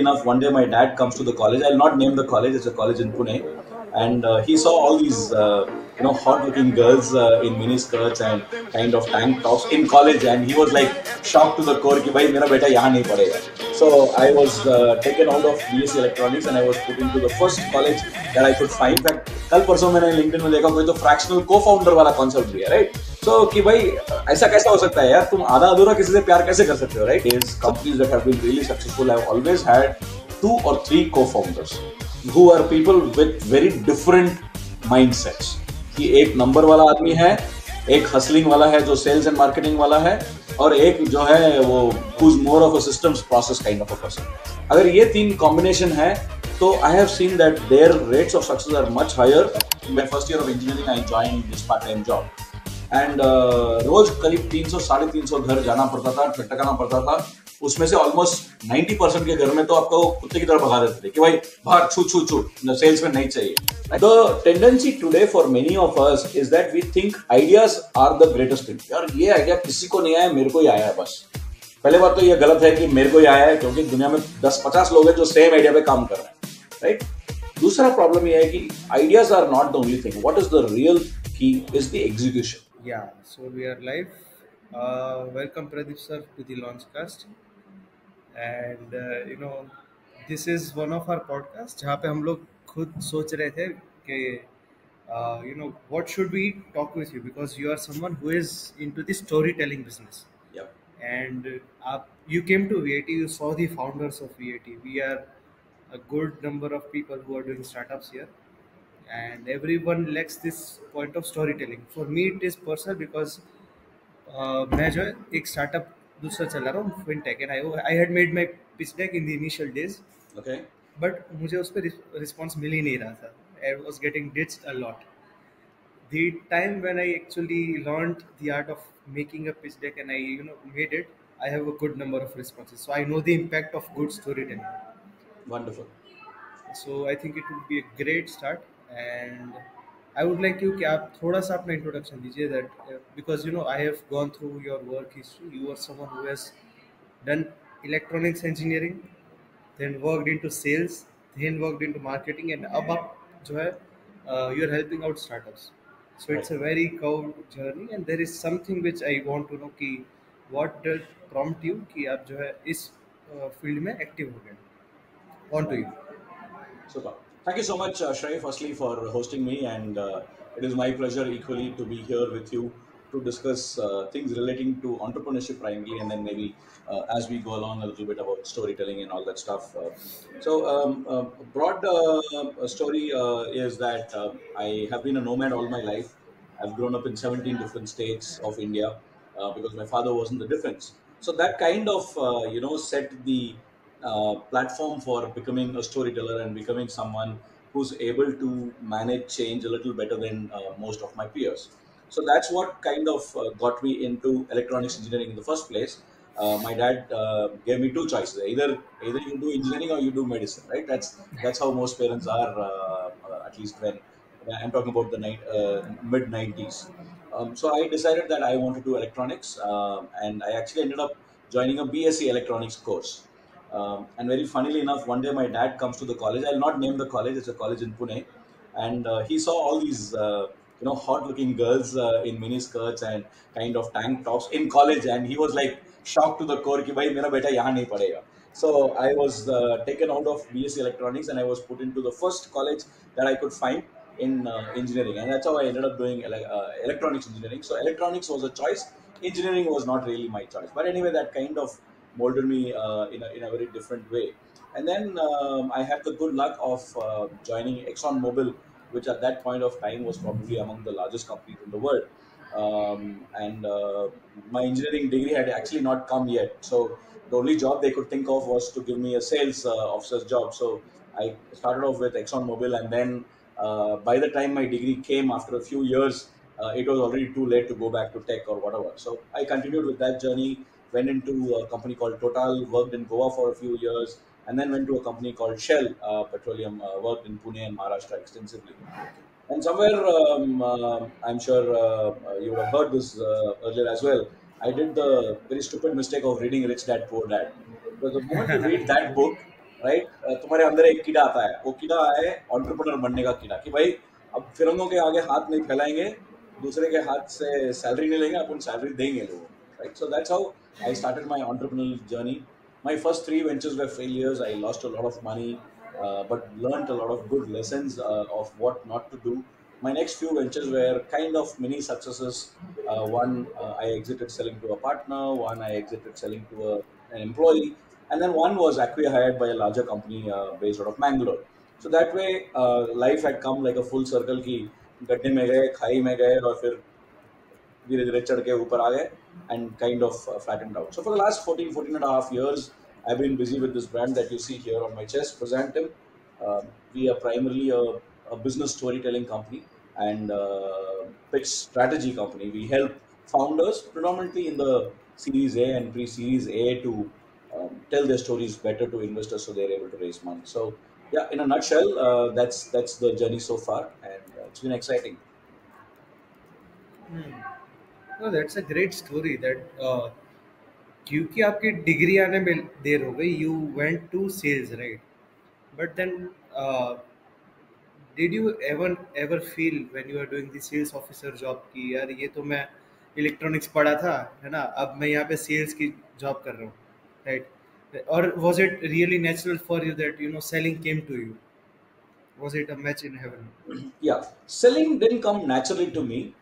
enough, one day my dad comes to the college. I'll not name the college; it's a college in Pune, and he saw all these hot-looking girls in mini skirts and kind of tank tops in college, and he was like shocked to the core कि भाई मेरा बेटा यहाँ नहीं पढ़ेगा. So I was taken out of BSc Electronics and I was put into the first college that I could find. In fact, कल परसों मैंने LinkedIn में देखा कोई तो fractional co-founder वाला concept दिया, right? So कि भाई ऐसा कैसा हो सकता है यार, तुम आधा अधूरा किसी से प्यार कैसे कर सकते हो, right? These companies that have been really successful have always had 2 or 3 co-founders who are people with very different mindsets. कि एक नंबर वाला आदमी है, एक हसलिंग वाला है जो सेल्स एंड मार्केटिंग वाला है, और एक जो है वो who's more of a systems process kind of a person. अगर ये 3 कॉम्बिनेशन है तो I have seen that their rates of success are much higher. In my first year of engineering, I joined this part-time job. And रोज करीब 300-350 घर जाना पड़ता था, टकराना पड़ता था. उसमें से ऑलमोस्ट 90% के घर में तो आपको कुत्ते की तरह भगा देते थे कि भाई बाहर छू छू छू, सेल्स में नहीं चाहिए. The tendency today for many of us is that we think ideas are the greatest thing. यार ये आइडिया किसी को नहीं आया, मेरे को ही आया है बस. पहले बात तो ये गलत है कि मेरे को ही आया है, क्योंकि दुनिया में 10-50 लोग हैं जो सेम आइडिया पे काम कर रहे हैं, राइट. दूसरा प्रॉब्लम ये है कि ideas are not the only thing. What is the real key is the execution. Yeah, so we are live. Welcome Pradeep sir to the Launchcast. And this is one of our podcasts जहाँ पे हम लोग खुद सोच रहे थे कि what should we talk with you, because you are someone who is into the storytelling business. Yep. And you came to VAT, you saw the founders of VAT. We are a good number of people who are doing startups here, and everyone lacks this point of storytelling. For me it is personal because मैं जो है एक startup दूसरा चला रहा हूँ, fintech, and I had made my pitch deck in the initial days. Okay. But मुझे उस पर रिस्पॉन्स मिल ही नहीं रहा था. I was getting ditched a lot. The time when I actually learned the art of making a pitch deck and I made it, I have a good number of responses, so I know the impact of good storytelling. Wonderful. So I think it would be a great start, and I would like you कि आप थोड़ा सा अपना introduction दीजिए, that because I have gone through your work history. You are someone who has done electronics engineering, then worked into sales, then worked into marketing, and अब आप जो है you are helping out startups. So it's Right. a very curved journey, and there is something which I want to know कि what did prompt you कि आप जो है इस field में active हो गए. On to you. Super. Thank you so much, Shrey, firstly, for hosting me. And it is my pleasure equally to be here with you to discuss things relating to entrepreneurship primarily, and then maybe as we go along a little bit about storytelling and all that stuff. Broad story is that I have been a nomad all my life. I've grown up in 17 different states of India because my father was in the defense. So that kind of, set the platform for becoming a storyteller and becoming someone who's able to manage change a little better than most of my peers. So that's what kind of got me into electronics engineering in the first place. My dad gave me 2 choices: either you do engineering or you do medicine, right? That's how most parents are, at least when I'm talking about the mid 90s. So I decided that I want to do electronics, and I actually ended up joining a BSc electronics course. And very funnily enough, one day my dad comes to the college. I'll not name the college; it's a college in Pune, and he saw all these hot-looking girls in mini skirts and kind of tank tops in college, and he was like shocked to the core कि भाई मेरा बेटा यहाँ नहीं पढ़ेगा. So I was taken out of BSc Electronics and I was put into the first college that I could find in engineering, and that's how I ended up doing electronics engineering. So electronics was a choice; engineering was not really my choice. But anyway, that kind of molded me in a very different way. And then I had the good luck of joining ExxonMobil, which at that point of time was probably among the largest companies in the world. And my engineering degree had actually not come yet. So the only job they could think of was to give me a sales officer's job. So I started off with ExxonMobil, and then by the time my degree came after a few years, it was already too late to go back to tech or whatever. So I continued with that journey, went into a company called Total, worked in Goa for a few years, and then went to a company called Shell Petroleum, worked in Pune and Maharashtra extensively. And somewhere, I'm sure you would have heard this earlier as well. I did the very stupid mistake of reading Rich Dad Poor Dad. Because the moment you read that book, right? तुम्हारे अंदर एक कीड़ा आता है, वो कीड़ा है entrepreneur बनने का कीड़ा, कि भाई अब फिरंगों के आगे हाथ नहीं फैलाएंगे, दूसरे के हाथ से सैलरी नहीं लेंगे, अपन सैलरी देंगे लोगों को, right? So that's how I started my entrepreneurial journey. My first three ventures were failures. I lost a lot of money, but learned a lot of good lessons of what not to do. My next few ventures were kind of mini successes. One, I exited selling to a partner. One, I exited selling to an employee, and then one was acqui-hired by a larger company based out of Mangalore. So that way, life had come like a full circle. कि गड्ढे में गए, खाई में गए, और फिर धीरे धीरे चढ़ के ऊपर आ गए and kind of flattened out. So for the last 14 and a half years, I've been busy with this brand that you see here on my chest, Presentim. We are primarily a business storytelling company and pitch strategy company. We help founders, predominantly in the Series A and pre-Series A, to tell their stories better to investors so they're able to raise money. So yeah, in a nutshell, that's the journey so far, and it's been exciting. Hmm. No, that's a great story. That क्योंकि आपकी degree आने में देर हो गई, you went to sales, right? But then, did you ever feel when you are doing the sales officer job कि यार ये तो मैं इलेक्ट्रॉनिक्स पढ़ा था, है ना, अब मैं यहाँ पे सेल्स की जॉब कर रहा हूँ, राइट? और was it really natural for you that selling came to you? Was it a match in heaven? Yeah, selling didn't come naturally to me.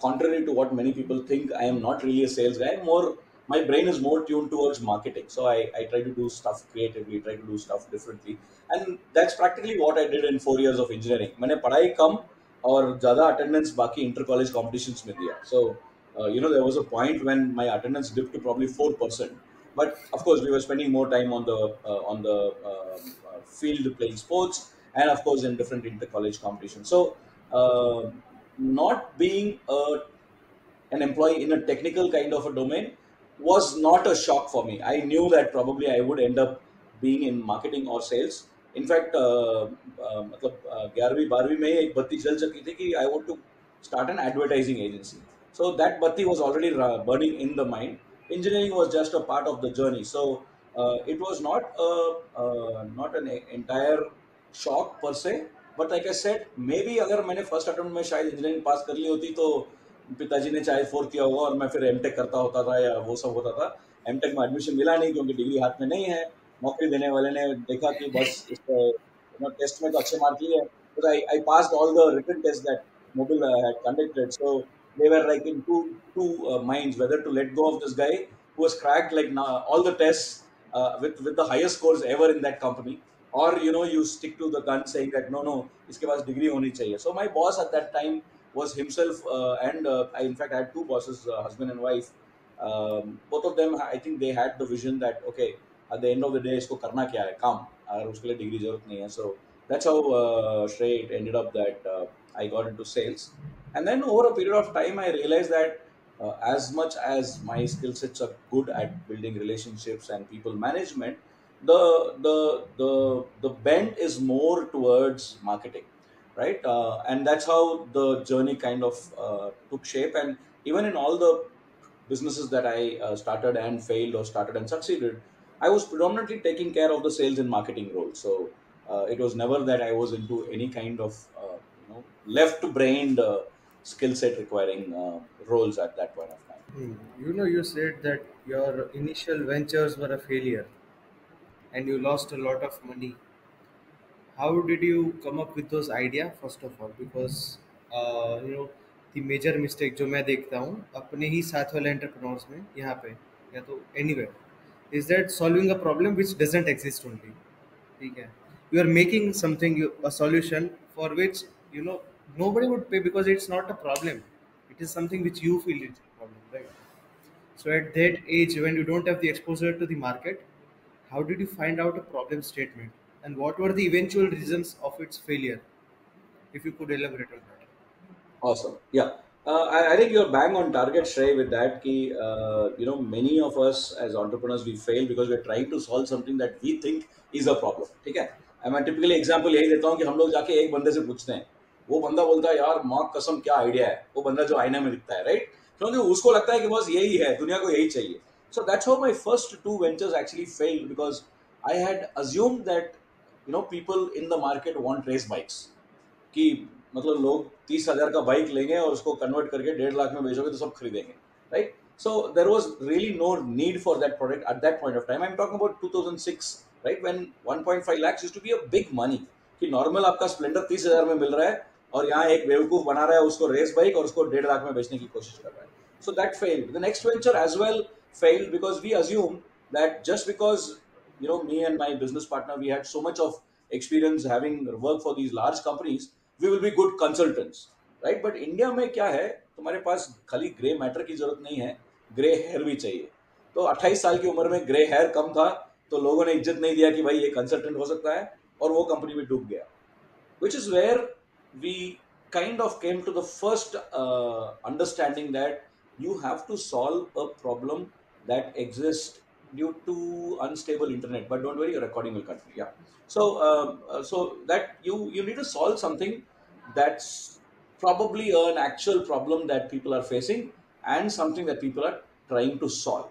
Contrary to what many people think, I am not really a sales guy. More, my brain is more tuned towards marketing. So I try to do stuff creatively, try to do stuff differently, and that's practically what I did in 4 years of engineering. मैंने पढ़ाई कम और ज़्यादा attendance बाकी inter college competitions में दिया. So there was a point when my attendance dipped to probably 4%. But of course, we were spending more time on the field playing sports, and of course in different inter college competitions. So not being an employee in a technical kind of a domain was not a shock for me. I knew that probably I would end up being in marketing or sales. In fact, मतलब 11वीं 12वीं में एक बत्ती जल चुकी थी कि I want to start an advertising agency. So that batti was already burning in the mind. Engineering was just a part of the journey. So it was not an entire shock per se. But like I said, maybe अगर मैंने first attempt में शायद engineering pass कर ली होती, तो पिताजी ने चाहे फोर्स किया होगा और मैं फिर एमटेक करता होता था या वो सब होता था. एमटेक में एडमिशन मिला नहीं क्योंकि डिग्री हाथ में नहीं है. नौकरी देने वाले ने देखा कि बस इसको टेस्ट में तो अच्छे मार्क लिए, but I passed all the written tests that Mobile had conducted. So they were like in two minds whether to let go of this guy who has cracked like all the tests with the highest scores ever in that company, or you stick to the gun saying that no, iske paas degree honi chahiye. So my boss at that time was himself, and I in fact had two bosses, husband and wife. Both of them, I think they had the vision that okay, at the end of the day isko karna kya hai काम, अगर उसके लिए degree जरूरत नहीं है. So that's how Shrey it ended up that I got into sales. And then over a period of time I realized that as much as my skill sets are good at building relationships and people management, the bent is more towards marketing, right? And that's how the journey kind of took shape. And even in all the businesses that I started and failed, or started and succeeded, I was predominantly taking care of the sales and marketing role. So it was never that I was into any kind of left-brained skill set requiring roles at that point of time. You said that your initial ventures were a failure and you lost a lot of money. How did you come up with those idea first of all? Because the major mistake जो मैं देखता हूँ अपने ही साथ वाले entrepreneurs में यहाँ पे या तो anywhere is that solving a problem which doesn't exist only. ठीक है, you are making something a solution for which you know nobody would pay because it's not a problem. It is something which you feel it's a problem, right? So at that age, when you don't have the exposure to the market, how did you find out a problem statement? And what were the eventual reasons of its failure? If you could elaborate on that. Awesome. Yeah. I think you're bang on target, Shrey, with that. Ki, many of us as entrepreneurs, we fail because we're trying to solve something that we think is a problem. ठीक है? मैं typically example यही देता हूँ कि हम लोग जाके एक बंदे से पूछते हैं, वो बंदा बोलता है यार माँ कसम क्या आइडिया है, वो बंदा जो आईने में दिखता है, राइट? क्योंकि उसको लगता है कि बस यही है, दुनिया को यही चाहिए. So that's how my first two ventures actually failed, because I had assumed that people in the market want race bikes. कि मतलब लोग 30,000 का बाइक लेंगे और उसको कन्वर्ट करके 1.5 लाख में बेचोगे तो सब खरीदेंगे, right? So there was really no need for that product at that point of time. I am talking about 2006, right, when 1.5 lakhs used to be a big money. कि नॉर्मल आपका स्प्लेंडर 30,000 में मिल रहा है और यहाँ एक बेवकूफ बना रहा है उसको रेस बाइक और उसको 1.5 लाख में बेचने की कोशिश कर रहा है. So that failed. The next venture as well failed because we assumed that just because me and my business partner, we had so much of experience having worked for these large companies, we will be good consultants, right? But India में क्या है, तुम्हारे पास खाली grey matter की जरूरत नहीं है, grey hair भी चाहिए. तो 28 साल की उम्र में ग्रे हेयर कम था, तो लोगों ने इज्जत नहीं दिया कि भाई ये कंसल्टेंट हो सकता है, और वो कंपनी में डूब गया. Which is where we kind of came to the first understanding that you have to solve a problem that exists due to unstable internet. But don't worry, your recording will continue. Yeah. So that you need to solve something that's probably an actual problem that people are facing and something that people are trying to solve.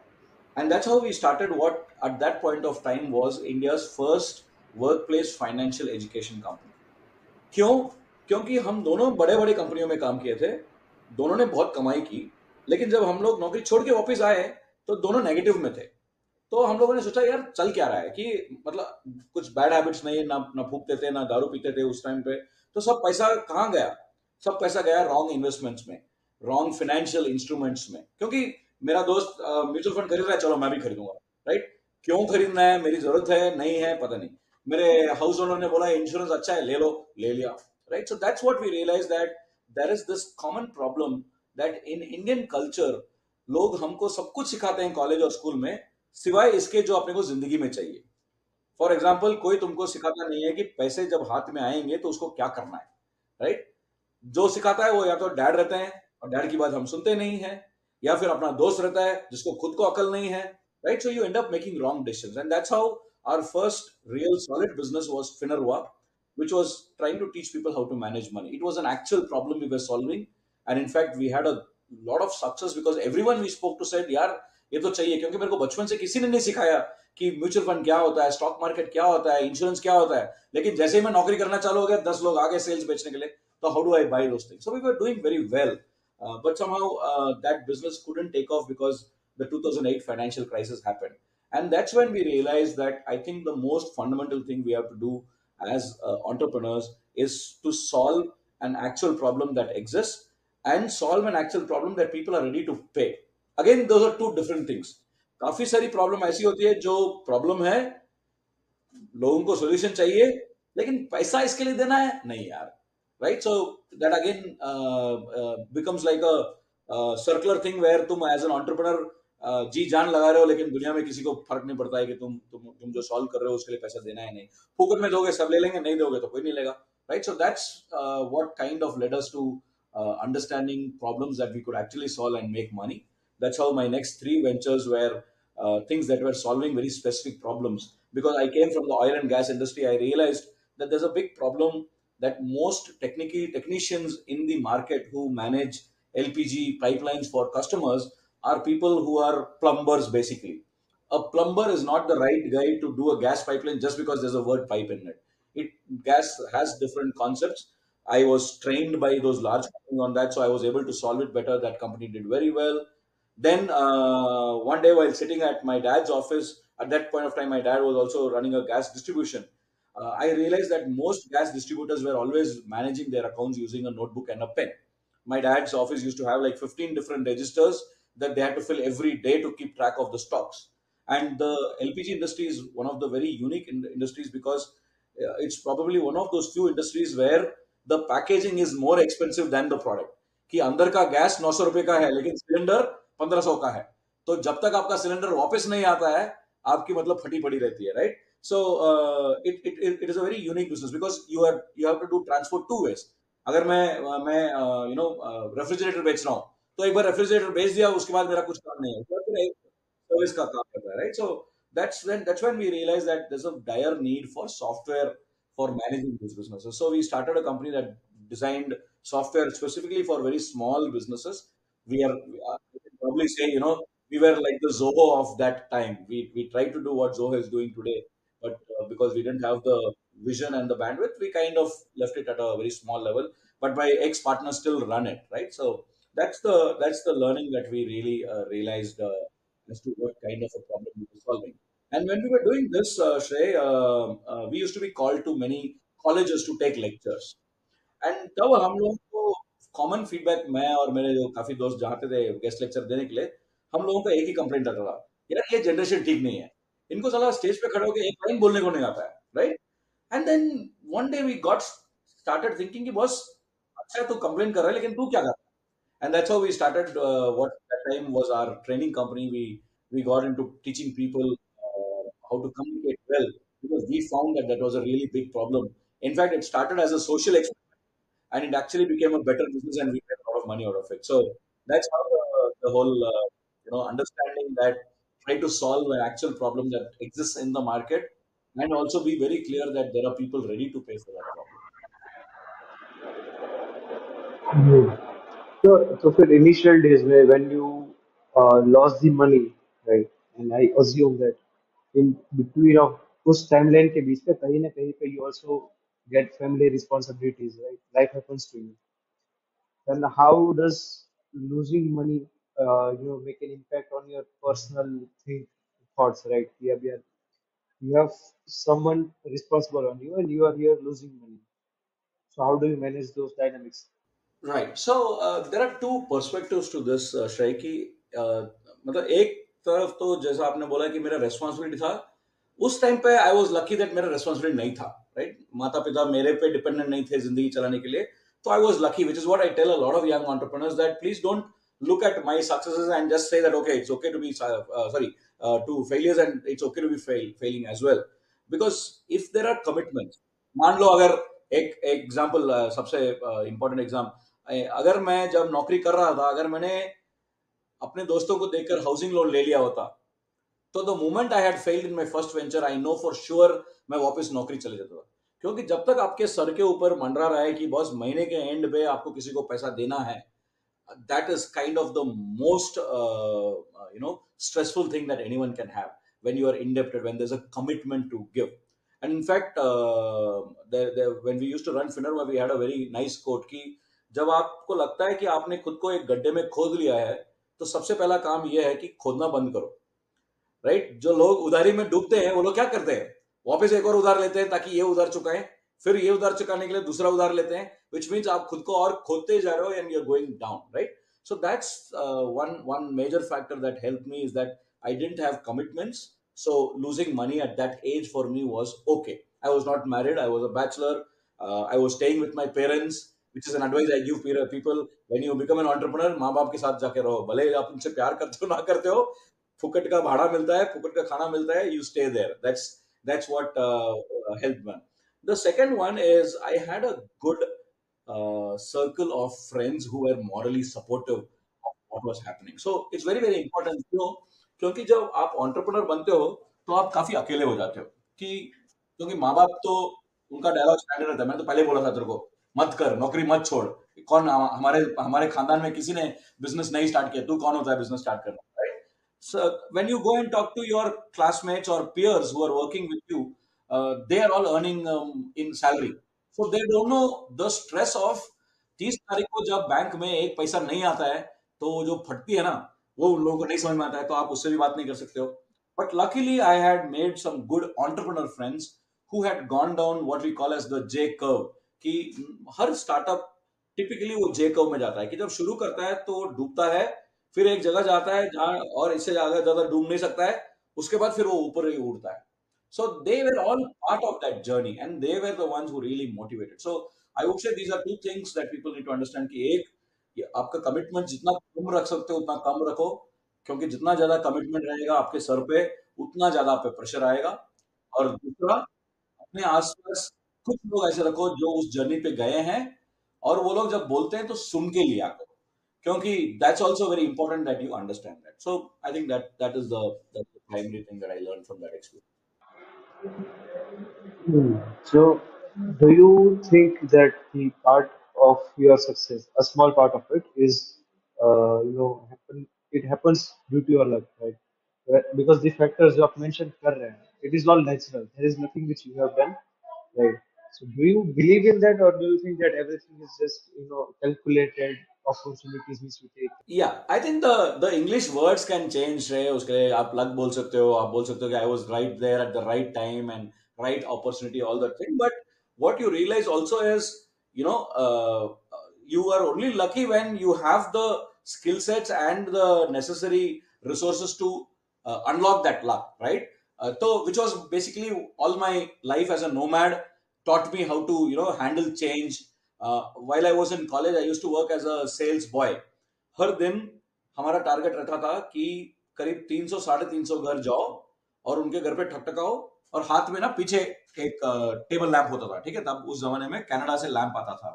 And that's how we started what at that point of time was India's first workplace financial education company. क्यों? क्योंकि हम दोनों बड़े-बड़े कंपनियों में काम किए थे, दोनों ने बहुत कमाई की, लेकिन जब हम लोग नौकरी छोड़ के वापस आए, तो दोनों नेगेटिव में थे. तो हम लोगों ने सोचा यार चल क्या रहा है कि मतलब कुछ बैड हैबिट्स नहीं, ना ना फूकते थे, ना दारू पीते थे उस टाइम पे, तो सब पैसा कहाँ गया? सब पैसा गया रॉन्ग इन्वेस्टमेंट्स में, रॉन्ग फाइनेंशियल इंस्ट्रूमेंट्स में. क्योंकि मेरा दोस्त म्यूचुअल फंड खरीद रहा है, चलो मैं भी खरीदूंगा, राइट? क्यों खरीदना है, मेरी जरूरत है नहीं है पता नहीं, मेरे हाउस ओनर ने बोला इंश्योरेंस अच्छा है ले लो, ले लिया, right? So that's what we realise that there is this common problem that in Indian culture लोग हमको सब कुछ सिखाते हैं कॉलेज और स्कूल में, सिवाय इसके जो अपने को जिंदगी में चाहिए. फॉर एग्जाम्पल, कोई तुमको सिखाता नहीं है कि पैसे जब हाथ में आएंगे तो उसको क्या करना है, राइट? जो सिखाता है वो या तो डैड रहते हैं और डैड की बात हम सुनते नहीं है, या फिर अपना दोस्त रहता है जिसको खुद को अकल नहीं है, right? So you end up making wrong decisions, and that's how our first real solid business was फिनरवा, which was trying to teach people how to manage money. It was an actual problem we were solving, and in fact we had a lot of success because everyone we spoke to said यार ये तो चाहिए, क्योंकि मेरे को बचपन से किसी ने नहीं सिखाया कि म्यूचुअल फंड क्या होता है, स्टॉक मार्केट क्या होता है, इंश्योरेंस क्या होता है. लेकिन जैसे ही मैं नौकरी करना चालू हो गया, 10 लोग आगे सेल्स बेचने के लिए, so how do I buy those things? So we were doing very well, but somehow that business couldn't take off because the 2008 financial crisis happened, and that's when we realized that I think the most fundamental thing we have to do as entrepreneurs is to solve an actual problem that exists and solve an actual problem that people are ready to pay. Again, those are two different things. काफी सारी problem ऐसी होती है जो problem है, लोगों को solution चाहिए, लेकिन पैसा इसके लिए देना है नहीं यार, right? So that again becomes like a circular thing where तुम एज एन एंटरप्रेन्योर जी जान लगा रहे हो, लेकिन दुनिया में किसी को फर्क नहीं पड़ता है कि तुम जो सॉल्व कर रहे हो उसके लिए पैसा देना है नहीं. फूकट में दोगे सब ले लेंगे, नहीं दोगे तो कोई नहीं लेगा, right? So that's what kind of led us to understanding problems that we could actually solve and make money. That's how my next three ventures were things that were solving very specific problems. Because I came from the oil and gas industry, I realized that there's a big problem that most technicians in the market who manage LPG pipelines for customers are people who are plumbers basically. A plumber is not the right guy to do a gas pipeline just because there's a word pipe in it. Gas has different concepts. I was trained by those large companies on that, so I was able to solve it better. That company did very well. Then one day, while sitting at my dad's office, at that point of time, my dad was also running a gas distribution. I realized that most gas distributors were always managing their accounts using a notebook and a pen. My dad's office used to have like 15 different registers that they had to fill every day to keep track of the stocks. And the LPG industry is one of the very unique industries because it's probably one of those few industries where the packaging is more expensive than the product. कि अंदर का gas 900 रुपए का है लेकिन cylinder 1500 का है, तो जब तक आपका सिलेंडर वापस नहीं आता है आपकी मतलब फटी पड़ी रहती है, right? So it is a very unique business because you have to do transport two ways. अगर मैं रेफ्रिजरेटर बेच रहा हूँ, तो एक बार रेफ्रिजरेटर बेच दिया उसके बाद मेरा कुछ काम नहीं है, तो फिर एक सर्विस का काम करता है, right? So that's when we realized that there's a dire need for software for managing these businesses. So we started a company that designed software specifically for very small businesses. We can probably say, we were like the Zoho of that time. We tried to do what Zoho is doing today, but because we didn't have the vision and the bandwidth, we kind of left it at a very small level. But my ex partner still run it, right? So that's the learning that we really realized as to what kind of a problem we were solving. And when we were doing this, Shrey, we used to be called to many colleges to take lectures. And तब हम लोगों को common feedback, मैं और मेरे जो काफी दोस्त जाते थे गेस्ट लेक्चर देने के लिए, हम लोगों का एक ही कंप्लेंट आता था, यार ये जनरेशन ठीक नहीं है, इनको साला स्टेज पे खड़े होकर एक लाइन बोलने को नहीं आता है, right? And then one day we got started thinking कि बॉस, अच्छा है तू कंप्लेन कर रहा है, लेकिन तू क्या कर रहा है? And that's how we started what that time was our training company. We got into teaching people how to communicate well, because we found that that was a really big problem. In fact, it started as a social experiment, and it actually became a better business, and we made a lot of money out of it. So that's how the whole understanding that, try to solve an actual problem that exists in the market, and also be very clear that there are people ready to pay for that problem. Hmm. So for initial days where when you lost the money, right? And I assume that in between of उस timeline के बीच पे कहीं ना कहीं पे you also get family responsibilities, right? Life happens to you. Then how does losing money, make an impact on your personal thoughts, right? Yeah, yeah. You have someone responsible on you, and you are here losing money. So how do you manage those dynamics? Right, so there are two perspectives to this Shrey की, मतलब एक तरफ तो जैसा आपने बोला कि मेरा रेस्पॉन्सिबिलिटी था, उस टाइम पे आई वाज लकी दैट मेरा रेस्पॉन्सिबिलिटी नहीं था, राइट? माता पिता मेरे पे डिपेंडेंट नहीं थे जिंदगी चलाने के लिए, तो I was lucky, which is what I tell a lot of young entrepreneurs, that please don't look at my successes and just say that okay, it's okay to be sorry to failures, and it's okay to be failing as well, because if there are commitments, मान लो अगर एक example, सबसे important exam, अगर मैं जब नौकरी कर रहा था, अगर मैंने अपने दोस्तों को देखकर हाउसिंग लोन ले लिया होता, तो the moment I had failed in my first venture, I know for sure मैं वापस नौकरी चले जाता था। क्योंकि जब तक आपके सर के ऊपर मंडरा रहा है कि बॉस महीने के एंड पे आपको किसी को पैसा देना है, that is kind of the most stressful thing that anyone can have when you are indebted, when there's a commitment to give. And in fact, when we used to run Finerma, we had a very nice quote कि जब आपको लगता है कि आपने खुद को एक गड्ढे में खोद लिया है, तो सबसे पहला काम यह है कि खोदना बंद करो, राइट? जो लोग उधारी में डूबते हैं, वो लोग क्या करते हैं, वापस एक और उधार लेते हैं ताकि ये उधार चुकाएं, फिर ये उधार चुकाने के लिए दूसरा उधार लेते हैं, विच मीन्स आप खुद को और खोदते जा रहे हो, and you are going down, right? So that's one major factor that helped me, is that I didn't have commitments. So losing money at that age for me was okay. I was not married, I was a bachelor, I was staying with my parents, which is an advice I give people: when you become an entrepreneur, माँ बाप के साथ जाके रहो, भले आप उनसे प्यार करते हो ना करते हो, फुकट का भाड़ा मिलता है, फुकट का खाना मिलता है, you stay there, that's what helped me. The second one is I had a good circle of friends who were morally supportive of what was happening. So it's very very important, क्यों? क्योंकि जब आप entrepreneur बनते हो, तो आप काफी अकेले हो जाते हो, कि क्योंकि माँ बाप तो, उनका डायलॉग स्टैंडर्ड रहता है, मैंने तो पहले बोला था तेरे को, मत कर नौकरी, मत छोड़, कौन हमारे हमारे खानदान में किसी ने बिजनेस नहीं स्टार्ट किया, तू कौन होता है बिजनेस स्टार्ट करना, right? So when you go and talk to your classmates or peers who are working with you, they are all earning in salary, so they don't know the stress of 30 तारीख को जब bank में एक पैसा नहीं आता है, तो वो जो फटती है ना, वो उन लोगों को नहीं समझ में आता है, तो आप उससे भी बात नहीं कर सकते हो। But luckily I had made some good entrepreneur friends who had gone down what we call as the J curve, कि हर स्टार्टअप टिपिकली वो J curve में जाता है, कि जब शुरू करता है तो डूबता है, फिर एक जगह जाता है जहां और इससे ज्यादा ज्यादा डूब नहीं सकता है, उसके बाद फिर वो ऊपर ही उड़ता है। So they were all part of that journey, and they were the ones who really motivated. So I would say these are two things that people need to understand, कि एक, ये आपका कमिटमेंट जितना कम रख सकते हो उतना कम रखो, क्योंकि जितना ज्यादा कमिटमेंट रहेगा आपके सर पे, उतना ज्यादा आप पे प्रेशर आएगा। और दूसरा, अपने आसपास कुछ लोग ऐसे रखो जो उस जर्नी पे गए हैं, और वो लोग जब बोलते हैं तो सुन के लिया करो, क्योंकि that's also very important that you understand that. So I think that is the primary thing that I learn from that experience. Hmm. So, do you think that the part of your success, a small part of it, is, it happens due to your luck, right? Because the factors you have mentioned कर रहे हैं, It is all natural. There is nothing which you have done, right? So do you believe in that, or do you think that everything is just calculated opportunities which you take? Yeah, I think the English words can change रे उसके लिए आप luck बोल सकते हो, आप बोल सकते हो कि I was right there at the right time and right opportunity, all that thing. But what you realize also is, you know, you are only lucky when you have the skill sets and the necessary resources to unlock that luck, right? So which was basically all my life as a nomad, taught me how to, you know, handle change. While I was in college, I used to work as a sales boy. हर दिन हमारा target रखा था कि करीब 300 350 घर जाओ और उनके घर पे ठकठकाओ, और हाथ में ना पीछे एक टेबल लैंप होता था, ठीक है, तब उस जमाने में कनाडा से लैंप आता था।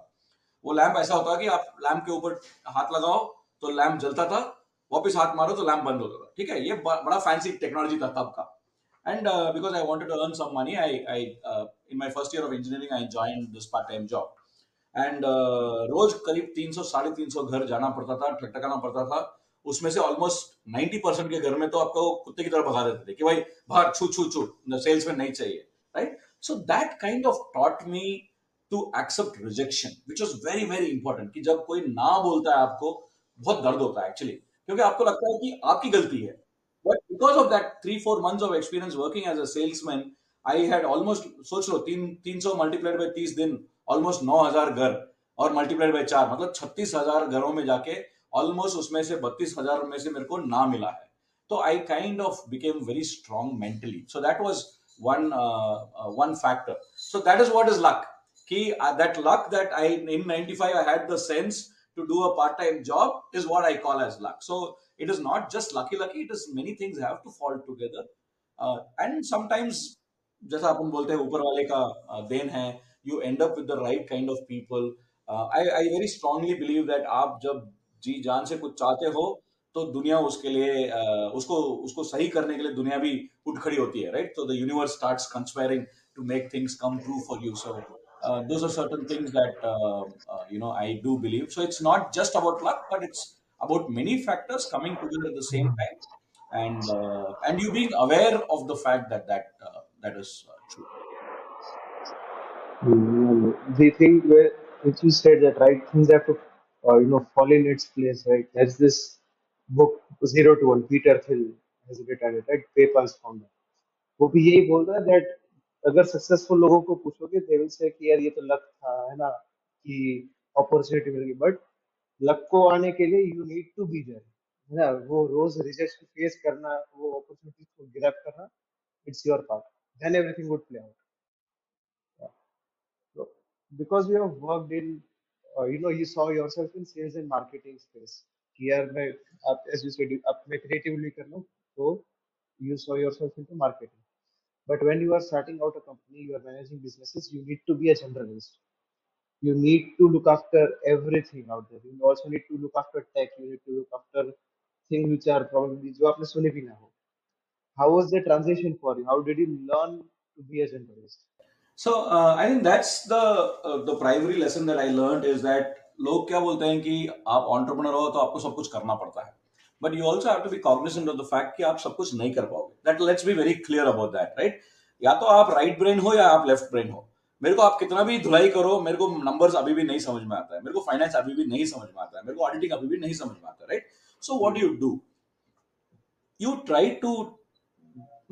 वो लैंप ऐसा होता कि आप लैंप के ऊपर हाथ लगाओ तो लैंप जलता था, वापस हाथ मारो तो लैंप बंद होता था, ठीक है, ये बड़ा फैंसी टेक्नोलॉजी था तब का। And because I wanted to earn some money, I in my first year of engineering I joined this part time job. And रोज करीब 300 350 घर जाना पड़ता था, ठकठकाना पड़ता था। उसमें से ऑलमोस्ट 90% के घर में तो आपको कुत्ते की तरह भगा देते थे कि भाई बाहर छू छू छू, सेल्समैन नहीं चाहिए, right? So that kind of taught me to accept rejection, which was very very important. कि जब कोई ना बोलता है आपको, बहुत दर्द होता है एक्चुअली, क्योंकि आपको लगता है कि आपकी गलती है। But because of that 3-4 months of experience working as a salesman, I had almost, सोच लो, 300 मल्टीप्लाइड बाई 30 दिन, ऑलमोस्ट 9,000 घर, और मल्टीप्लाइड बाई 4 मतलब 36,000 घरों में जाके ऑलमोस्ट उसमें से 32,000 में से मेरे को ना मिला है। तो I kind of became very strong mentally, so that was one factor. So that is what is luck. Ki that luck that I in 95 I had the sense to do a part time job is what I call as luck. So it is not just lucky, it is many things have to fall together. And sometimes, जैसा अपन बोलते हैं, ऊपर वाले का then है, you end up with the right kind of people. I very strongly believe that आप जब जी जान से कुछ चाहते हो तो दुनिया उसके लिए उसको उसको सही करने के लिए दुनिया भी उठ खड़ी होती है, right? So the universe starts conspiring to make things come true for you. So those are certain things that I do believe. So it's not just about luck, but it's about many factors coming together at the same time, and you being aware of the fact that is true. The thing where which you said that right things have to fall in its place, right? There's this book Zero to One. Peter Thiel has written it, right? PayPal's founder. वो भी यही बोल रहा है that अगर successful लोगों को पूछोगे they will say कि यार ये तो लक था, है ना, कि अपॉर्चुनिटी मिल गई, बट लक को आने के लिए you need to be there, है ना, वो रोज रिजेक्शन फेस करना, वो अपॉर्चुनिटी को ग्रैब करना, it's your part, then everything would play out. So, because you have worked in, you saw yourself in sales and marketing space. Here, as you said, आप मैं creatively कर लूँ, so you saw yourself into marketing. But when you are starting out a company, you are managing businesses, you need to be a generalist. You need to look after everything out there. You also need to look after tech. You need to look after things which are probably जो आपने सुने भी ना हो. How was the transition for you? How did you learn to be a generalist? So I think that's the primary lesson that I learned is that लोग क्या बोलते हैं कि आप entrepreneur हो तो आपको सब कुछ करना पड़ता है, but you also have to be cognizant of the fact कि आप सब कुछ नहीं कर पाओगे. That let's be very clear about that, right? या तो आप right brain हो या आप left brain हो. मेरे को आप कितना भी धुलाई करो, मेरे को numbers अभी भी नहीं समझ में आता है, मेरे को finance अभी भी नहीं समझ में आता है, मेरे को auditing अभी भी नहीं समझ में आता है, right? So what do? You try to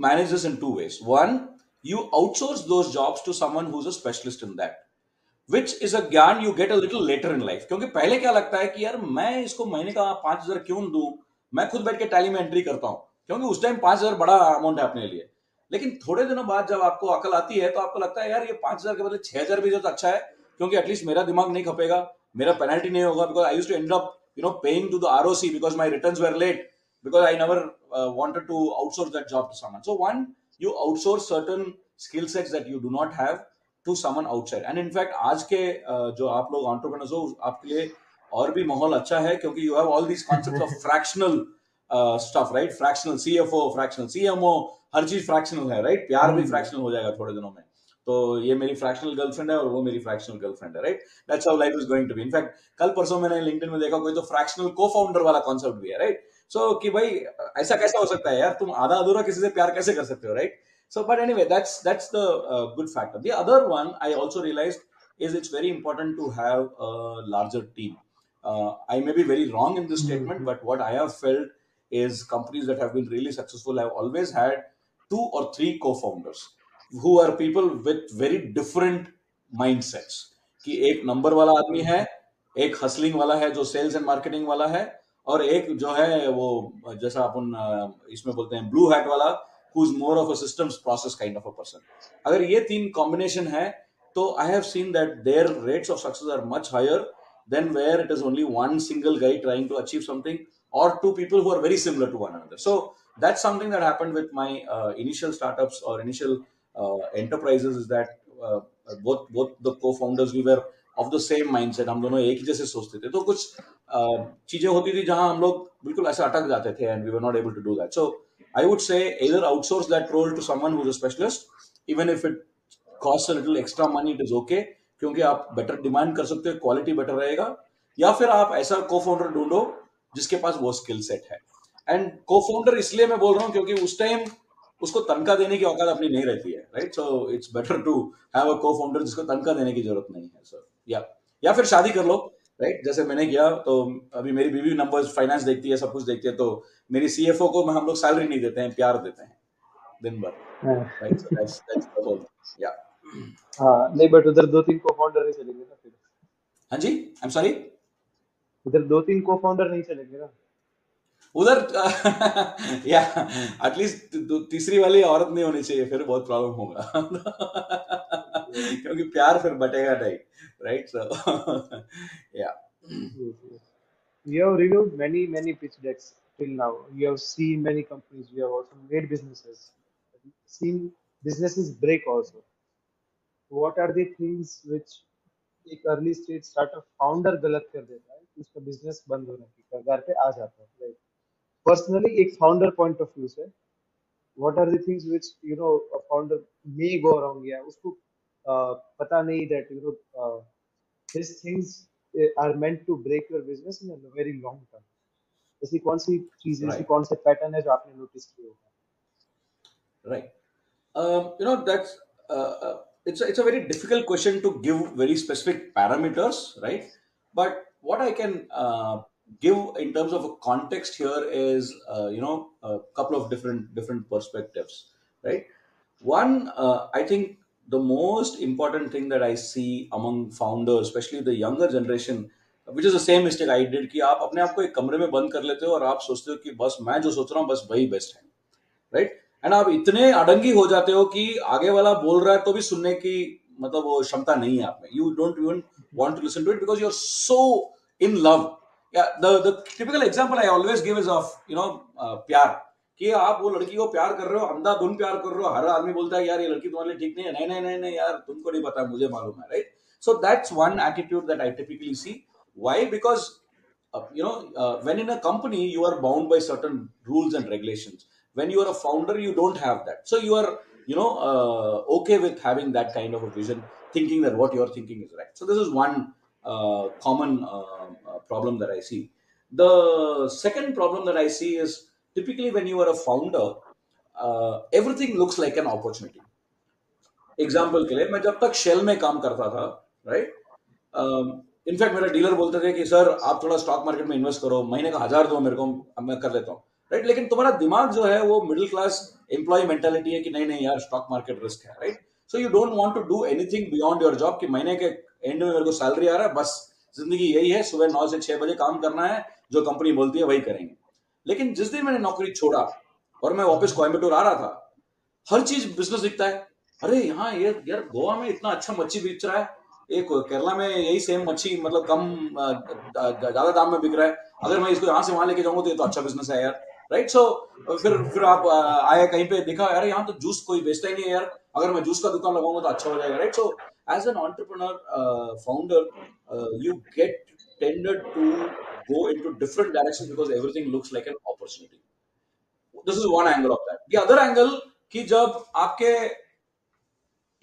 manage this in two ways. One, you outsource those jobs to someone who's a specialist in that, which is a ज्ञान you get a little later in life. क्योंकि पहले क्या लगता है कि यार मैं इसको महीने का 5,000 क्यों दूं, मैं खुद बैठ के टैली में एंट्री करता हूं, क्योंकि उस टाइम 5,000 बड़ा अमाउंट है अपने लिए। लेकिन थोड़े दिनों बाद जब आपको अकल आती है तो आपको लगता है यार ये 5,000 के बदले 6,000 भी तो अच्छा है, क्योंकि एटलीस्ट मेरा दिमाग नहीं खपेगा, मेरा पेनल्टी नहीं होगा, because I used to end up paying to the ROC because my returns were late, because I never wanted to outsource that job to someone. So one, you outsource certain skill sets that you do not have to someone outside. And in fact, आज के जो आप लोग entrepreneurs हो, आपके लिए और भी माहौल अच्छा है, क्योंकि you have all these concepts of fractional stuff, right? Fractional CFO, fractional CMO, हर चीज fractional है, right? प्यार भी fractional हो जाएगा थोड़े दिनों में। तो ये मेरी फ्रैक्शनल गर्लफ्रेंड है और वो मेरी फ्रैक्शनल गर्लफ्रेंड है, right? That's how life is going to be. In fact कल परसों मैंने लिंक्डइन में देखा कोई तो फ्रैक्शनल को फाउंडर वाला कॉन्सेप्ट भी है, राइट? सो कि भाई ऐसा कैसा हो सकता है यार, तुम आधा अधूरा किसी से प्यार कैसे कर सकते हो, right? So, but anyway, that's the good factor. The other one I also realized is it's very important to have a larger team. I may be very wrong in this statement, Mhm. but what I have felt is companies that have been really successful have always had two or three co-founders who are people with very different mindsets. कि एक number वाला आदमी है, एक hustling वाला है जो sales and marketing वाला है, और एक जो है वो जैसा अपन इसमें बोलते हैं ब्लू हैट वाला, who's more of a systems process kind of a person. अगर ये तीन combination है, तो I have seen that their rates of success are much higher than where it is only one single guy trying to achieve something, or two people who are very similar to one another. So that's something that happened with my initial startups or initial enterprises, is that both the co-founders, we were of the same mindset. हम दोनों एक ही जैसे सोचते थे, तो कुछ चीजें होती थी जहां हम लोग बिल्कुल ऐसे अटक जाते थे, and we were not able to do that. So I would say either outsource that role to someone who's a specialist, even if it costs a little extra money, it is okay, क्योंकि आप better demand कर सकते हो, quality better रहेगा, या फिर आप ऐसा को फाउंडर ढूंढो जिसके पास वो स्किल सेट है. एंड को फाउंडर इसलिए मैं बोल रहा हूँ क्योंकि उस टाइम उसको तनख्वाह देने की औकात अपनी नहीं रहती है, right? So it's better to have a co founder जिसको तनख्वाह देने की जरूरत नहीं है. सो या फिर शादी कर लो, राइट? जैसे मैंने किया, तो अभी मेरी बीवी नंबर्स फाइनेंस देखती है, सब कुछ देखती है, तो मेरी सीएफओ को हम लोग सैलरी नहीं देते हैं, प्यार देते हैं दिन भर, हाँ right? So that's the whole. Yeah. हाँ, नहीं बट उधर दो तीन को फाउंडर नहीं चलेंगे ना फिर। हाँ जी, आई एम सॉरी. उधर दो तीन को फाउंडर नहीं चलेंगे ना। उधर या एटलीस्ट तीसरी वाली औरत नहीं होनी चाहिए, फिर बहुत प्रॉब्लम होगा. क्योंकि प्यार फिर बटेगा नहीं, राइट? सो या. Yes, yes. You have reviewed many pitch decks till now. You have seen many companies. You have also made businesses. Seen businesses break also. What are the things which एक early stage startup founder गलत कर देता है कि उसका business बंद होने की कगार पे आ जाता है, राइट? पर्सनली एक फाउंडर पॉइंट ऑफ व्यू से what are the things which a founder may go wrong, या उसको पता नहीं that these things are meant to break your business in a very long term. ऐसी कौन सी चीजें, ऐसी राइट. कौन से पैटर्न है जो आपने नोटिस किए होगा? Right. That's it's a very difficult question to give very specific parameters, right? But what I can give in terms of a context here is a couple of different perspectives, right? One, I think the most important thing that I see among founders, especially the younger generation, which is the same mistake I did, कि आप अपने आप को एक कमरे में बंद कर लेते हो और आप सोचते हो कि बस मैं जो सोच रहा हूँ बस वही बेस्ट है, राइट? एंड आप इतने अडंगी हो जाते हो कि आगे वाला बोल रहा है तो भी सुनने की मतलब वो क्षमता नहीं है आप में. You don't even want to listen to it because you are so in love. The typical example I always give is of प्यार, कि आप वो लड़की को प्यार कर रहे हो, अंधाधुन प्यार कर रहे हो, हर आदमी बोलता है यार ये लड़की तुम्हारे लिए ठीक नहीं है, नहीं नहीं नहीं नहीं यार तुमको नहीं पता, मुझे मालूम है, right? So that's one attitude that I typically see. Why? Because when in a company you are bound by certain rules and regulations. When you are a founder you don't have that, so you are okay with having that kind of a vision, thinking that what you are thinking is right. So this is one common problem that I see. The second problem that I see is typically when you are a founder, everything looks like an opportunity. Example के लिए, मैं जब तक shell में काम करता था, right, in fact मेरा डीलर बोलते थे कि सर आप थोड़ा स्टॉक मार्केट में इन्वेस्ट करो, महीने का 1000 दो मेरे को, मैं कर लेता हूँ, राइट? लेकिन तुम्हारा दिमाग जो है वो मिडिल क्लास एम्प्लॉय मेंटालिटी है कि नहीं नहीं यार स्टॉक मार्केट रिस्क है, right? So you don't want to do anything beyond your job, कि महीने के एंड में मेरे को सैलरी आ रहा है, बस जिंदगी यही है, सुबह 9 से 6 बजे काम करना है, जो कंपनी बोलती है वही करेंगे. लेकिन जिस दिन मैंने नौकरी छोड़ा और मैं वापस कोयम्बटूर आ रहा था, हर चीज बिजनेस दिखता है. अरे यहाँ ये यार गोवा में इतना अच्छा मच्छी बेच रहा है, एक केरला में यही सेम मच्छी मतलब कम ज्यादा दाम में बिक रहा है, अगर मैं इसको यहाँ से वहां लेके जाऊंगा तो ये तो अच्छा बिजनेस है यार, राइट? सो फिर आप आए कहीं पे देखा यार यहाँ तो जूस कोई बेचता ही नहीं है यार, अगर मैं जूस का दुकान लगाऊंगा तो अच्छा हो जाएगा, right? So as an entrepreneur founder you get tended to go into different directions because everything looks like an opportunity. This is one angle of that. The other angle, कि जब आपके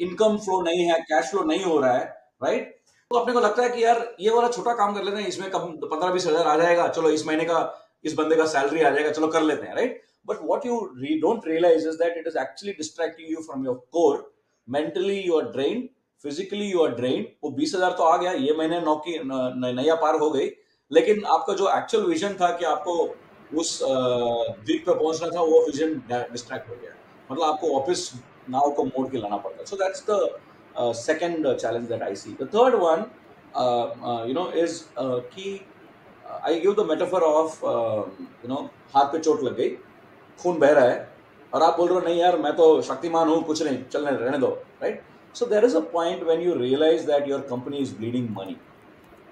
इनकम फ्लो नहीं है, cash flow नहीं हो रहा है, right, तो अपने को लगता है कि यार ये वाला छोटा काम कर लेते हैं, इसमें कम 15-20 हजार आ जाएगा, चलो इस महीने का इस बंदे का सैलरी आ जाएगा, चलो कर लेते हैं, right? But what you don't realize is that it is actually distracting you from your core. Mentally you are drained, physically you are drained. वो 20,000 तो आ गया, ये महीने नौकी नैया पार हो गई, लेकिन आपका जो एक्चुअल विजन था कि आपको उस द्वीप पे पहुंचना था, वो विजन डिस्ट्रैक्ट हो गया. मतलब आपको वापस नाव को मोड़ के लाना पड़ता. So that's the second challenge that I see. The third one, is कि I give the metaphor of हाथ पे चोट लग गई, खून बह रहा है, और आप बोल रहे हो नहीं यार मैं तो शक्तिमान हूँ, कुछ नहीं, चलने रहने दो, right. So there is a point when you realise that your company is bleeding money,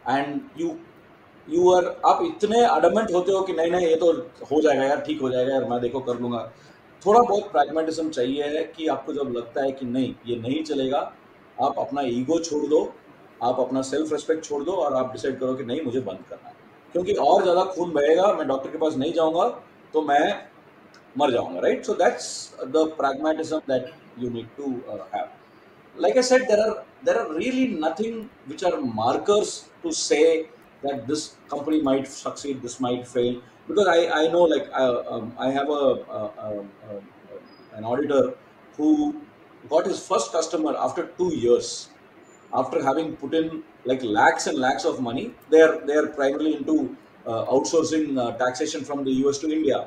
and you are, आप इतने अडमेंट होते हो कि नहीं नहीं ये तो हो जाएगा यार, ठीक हो जाएगा यार, मैं देखो कर लूंगा. थोड़ा बहुत प्रैग्मेटिज्म चाहिए है कि आपको जब लगता है कि नहीं ये नहीं चलेगा, आप अपना ईगो छोड़ दो, आप अपना सेल्फ रेस्पेक्ट छोड़ दो, और आप डिसाइड करो कि नहीं मुझे बंद करना है, क्योंकि और ज्यादा खून बहेगा, मैं डॉक्टर के पास नहीं जाऊंगा तो मैं मर जाऊंगा, right. So that's the pragmatism that you need to have. Like I said, there are really nothing which are markers to say that this company might succeed, this might fail, because I know, like I have an auditor who got his first customer after 2 years, after having put in like lakhs and lakhs of money. They are primarily into outsourcing taxation from the US to India.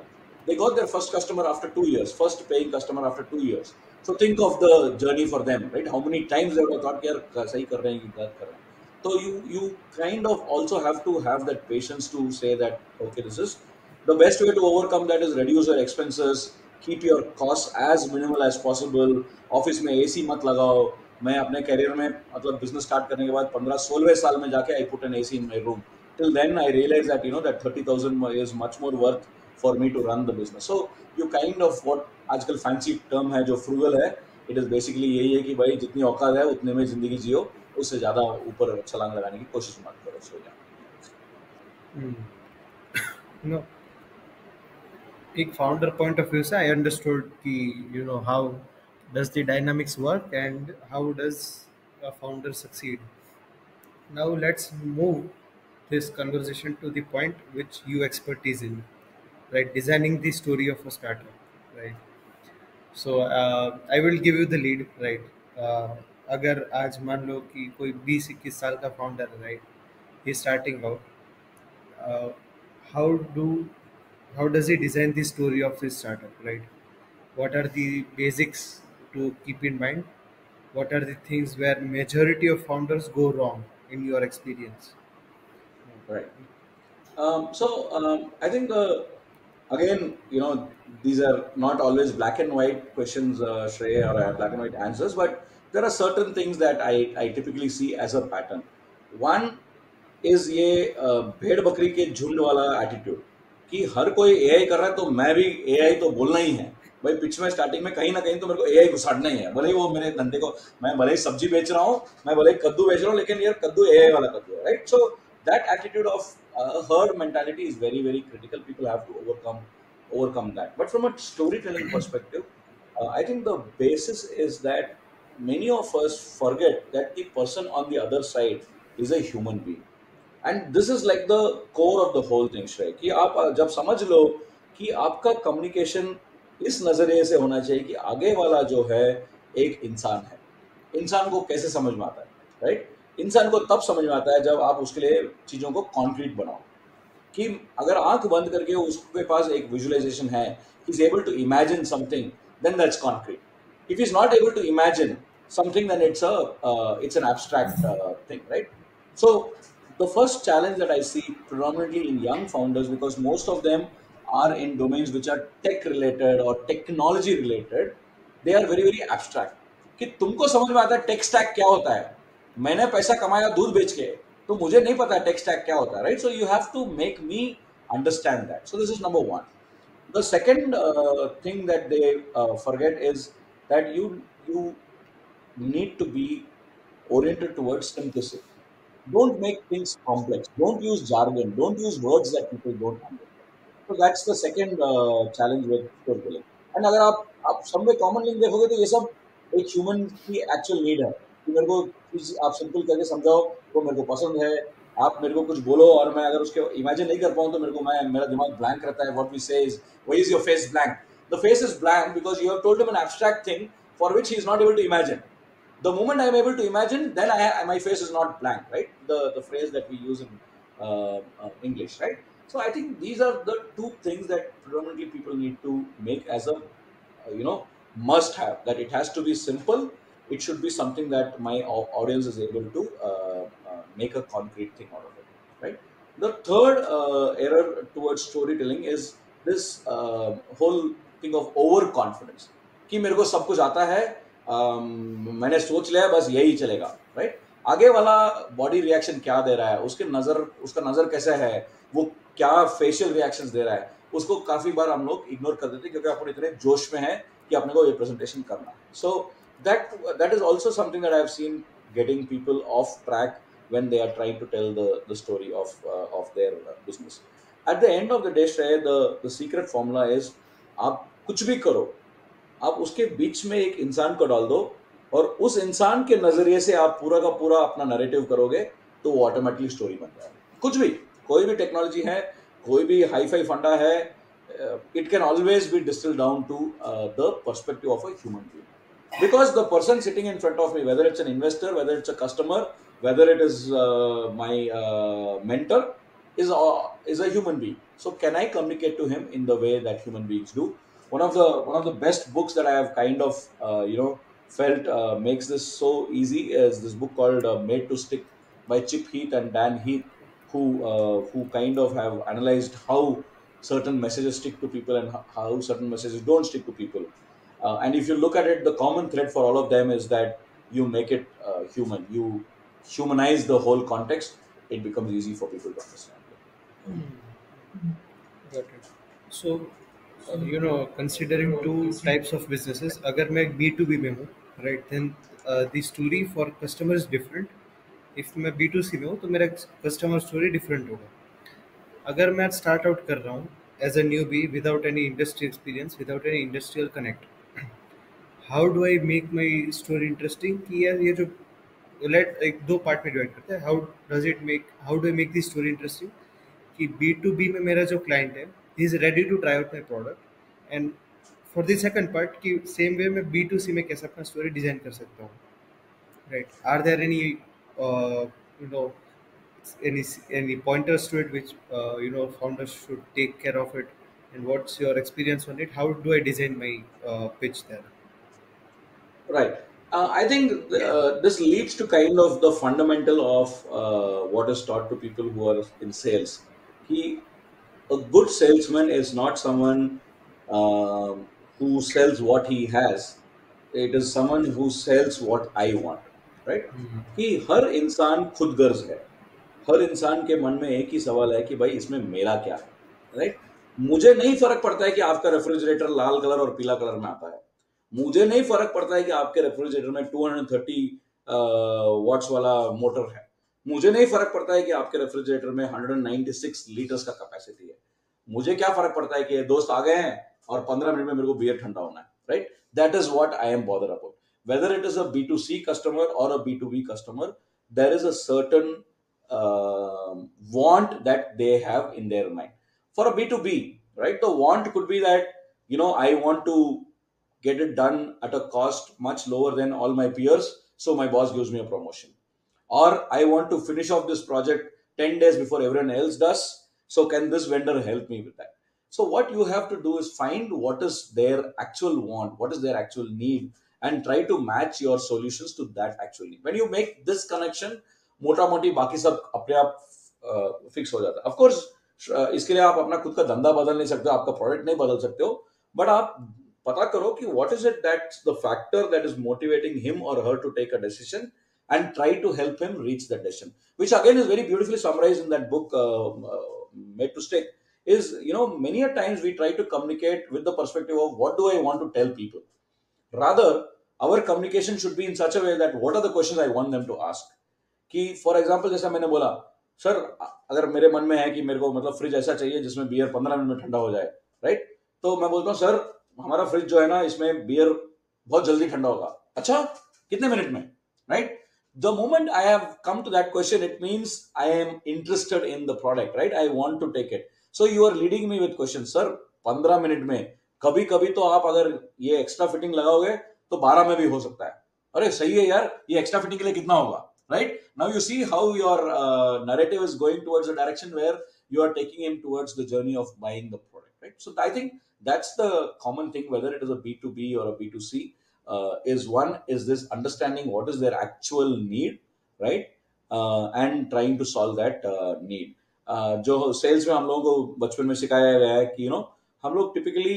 They got their first customer after 2 years, first paying customer after 2 years. So think of the journey for them, right? How many times they would have thought, यार सही कर रहे हैं कि गलत कर रहे हैं. So you kind of also have to have that patience to say that okay, this is the best way to overcome that is reduce your expenses, keep your costs as minimal as possible. Office में AC मत लगाओ. मैं अपने career में, मतलब business start करने के बाद 15-16वें साल में जाके I put an AC in my room. Till then I realise that that 30,000 is much more worth for me to run the business. So you kind of what आजकल fancy term है जो frugal है, it is basically यही है कि भाई जितनी औकात है उतने में जिंदगी जियो, उससे ज्यादा ऊपर छलांग लगाने की कोशिश मत करो. सो या Hmm. No, एक फाउंडर पॉइंट ऑफ व्यू से आई अंडरस्टूड कि how does the dynamics work and how does a founder succeed. Now let's move this conversation to the point which you expertise in, right? Designing the story of a startup, right? So I will give you the lead, right? अगर आज मान लो कि कोई 20-21 साल का founder है, right, he starting out, uh, how do how does he design the story of his startup, right? What are the basics to keep in mind? What are the things where majority of founders go wrong in your experience? right. I think again, these are not always black and white questions, Shrey, or black and white answers, but there are certain things that I typically see as a pattern. One is ये भेड़ बकरी के झुंड वाला attitude, कि हर कोई AI कर रहा है तो मैं भी एआई तो बोलना ही है. भाई पिच में स्टार्टिंग में कहीं ना कहीं तो मेरे को एआई घुसाड़ना ही है, भले ही वो मेरे धंधे को, मैं भले ही सब्जी बेच रहा हूँ, मैं भले ही कद्दू बेच रहा हूँ, लेकिन यार कद्दू एआई वाला कद्दू है, right. So that attitude of herd mentality is very very critical. People have to overcome that. But from a storytelling perspective, I think the basis is that many of us forget that the person on the other side is a human being. And this is like the core of the whole thing, Shrey, कि आप जब समझ लो कि आपका communication इस नजरिए से होना चाहिए कि आगे वाला जो है एक इंसान है. इंसान को कैसे समझ में आता है, राइट? इंसान को तब समझ में आता है जब आप उसके लिए चीजों को कॉन्क्रीट बनाओ. कि अगर आंख बंद करके उसके पास एक विजुअलाइजेशन है, he is able to imagine something, then that's concrete. If is not able to imagine something, then it's an abstract thing, right? So the first challenge that I see predominantly in young founders, because most of them are in domains which are tech related or technology related, they are very very abstract. कि तुमको समझ में आता है tech stack क्या होता है, मैंने पैसा कमाया दूध बेच के, तो मुझे नहीं पता टेक स्टैक क्या होता है, right. So you have to make me understand that. So this is number one. The second thing that they forget is that you need to be oriented towards simplicity. Don't make things complex. Don't use jargon. Don't use words that people don't understand. So that's the second challenge with storytelling. And अगर आप सब में common link देखोगे तो ये सब एक human की एक्चुअल नीड है कि मेरे को चीज आप सिंपल करके समझाओ तो मेरे को पसंद है. आप मेरे को कुछ बोलो और मैं अगर उसके इमेजिन नहीं कर पाऊँ तो मेरा दिमाग ब्लैंक रहता है. व्हाट वी से is, why is your face blank? The face is blank because you have told him an abstract thing for which he is not able to imagine. The moment I am able to imagine, then my face is not blank, right? The phrase that we use in English, right? So I think these are the two things that predominantly people need to make as a must have. That it has to be simple. It should be something that my audience is able to make a concrete thing out of it, right? The third error towards storytelling is this whole thing of overconfidence. कि मेरे को सब कुछ आता है, मैंने सोच लिया बस यही चलेगा, राइट? आगे वाला बॉडी रिएक्शन क्या दे रहा है, उसका नजर कैसा है, वो क्या फेशियल रिएक्शंस दे रहा है, उसको काफी बार हम लोग इग्नोर कर देते हैं क्योंकि अपन इतने जोश में है कि अपने को ये प्रेजेंटेशन करना है. सो that is also something that I have seen getting people off track when they are trying to tell the story of their business. At the end of the day, Shreya, the secret formula is आप कुछ भी करो, आप उसके बीच में एक इंसान को डाल दो और उस इंसान के नजरिए से आप पूरा का पूरा अपना नैरेटिव करोगे तो वो ऑटोमेटिकली स्टोरी बन जाएगा. कुछ भी, कोई भी टेक्नोलॉजी है, कोई भी हाई फाई फंडा है, it can always be distilled down to the perspective of a human being. Because the person sitting in front of me, whether it's an investor, whether it's a customer, whether it is my mentor, is a human being. So can I communicate to him in the way that human beings do? One of the best books that I have kind of felt makes this so easy is this book called Made to Stick by Chip Heath and Dan Heath, who kind of have analyzed how certain messages stick to people and how certain messages don't stick to people. And if you look at it, the common thread for all of them is that you make it human. You humanize the whole context. It becomes easy for people to understand. Got it. So, considering two types of businesses, अगर मैं B2B में हूँ, right, then the story for customer is different. If मैं B2C में हूँ तो मेरा customer story different होगा. अगर मैं start out कर रहा हूँ as a newbie without any industry experience, without any industrial connect, how do I make my story interesting? कि यार ये जो let एक दो पार्ट में डिवाइड करते हैं. How do I make the story interesting? कि B2B में मेरा जो क्लाइंट है he is ready to try out my product, and for the second part कि सेम वे में B2C में कैसे अपना स्टोरी डिजाइन कर सकता हूँ, right? Are there any you know any pointers to it which founders should take care of it, and what's your experience on it? How do I design my pitch there? Right. I think this leads to kind of the fundamental of what is taught to people who are in sales. A good salesman is not someone who sells what he has. It is someone who sells what I want, right? कि हर इंसान खुदगर्ज है. हर इंसान के मन में एक ही सवाल है कि भाई इसमें मेरा क्या है, राइट? मुझे नहीं फर्क पड़ता है कि आपका रेफ्रिजरेटर लाल कलर और पीला कलर में आता है. मुझे नहीं फर्क पड़ता है कि आपके रेफ्रिजरेटर में 230 वॉट्स वाला मोटर है. मुझे नहीं फर्क पड़ता है कि आपके रेफ्रिजरेटर में 196 लीटर्स का कैपेसिटी है. मुझे क्या फर्क पड़ता है कि दोस्त आ गए हैं और 15 मिनट में मेरे को बियर ठंडा होना है, right? That is what I am bother about. Whether it is a B2C customer or a B2B customer, there is a certain want that they have in their mind. For a B2B, right, the want could be that, I want to get it done at a cost much lower than all my peers, so my boss gives me a promotion. Or I want to finish off this project 10 days before everyone else does, so can this vendor help me with that? So what you have to do is find what is their actual want, what is their actual need, and try to match your solutions to that actual need. When you make this connection, मोटा मोटी बाकी सब अपने आप fix हो जाता है. Of course इसके लिए आप अपना खुद का धंधा बदल नहीं सकते हो, आपका प्रोडक्ट नहीं बदल सकते हो, बट आप पता करो कि what is it that's the factor that is motivating him और her to take a decision, and try to help him reach that decision, which again is very beautifully summarized in that book, Made to Stick. Is, many a times we try to communicate with the perspective of what do I want to tell people. Rather, our communication should be in such a way that what are the questions I want them to ask. कि for example जैसा मैंने बोला, sir अगर मेरे मन में है कि मेरे को मतलब फ्रिज ऐसा चाहिए जिसमें बियर 15 मिनट में ठंडा हो जाए, राइट? तो मैं बोलता हूँ सर हमारा फ्रिज जो है ना इसमें बियर बहुत जल्दी ठंडा होगा. अच्छा, कितने मिनट में, right? The moment I have come to that question, it means I am interested in the product, right? I want to take it. So you are leading me with questions, sir. 15 minute में कभी कभी तो आप अगर ये extra fitting लगाओगे तो 12 में भी हो सकता है. अरे सही है यार, ये एक्स्ट्रा फिटिंग के लिए कितना होगा, right? Now you see how your narrative is going towards a direction where you are taking him towards the journey of buying the product, right? So I think that's the common thing, whether it is a B2B or a B2C. Is one is this understanding what is their actual need, right? And trying to solve that need. जो sales में हम लोगों को बचपन में सिखाया गया है कि हम लोग टिपिकली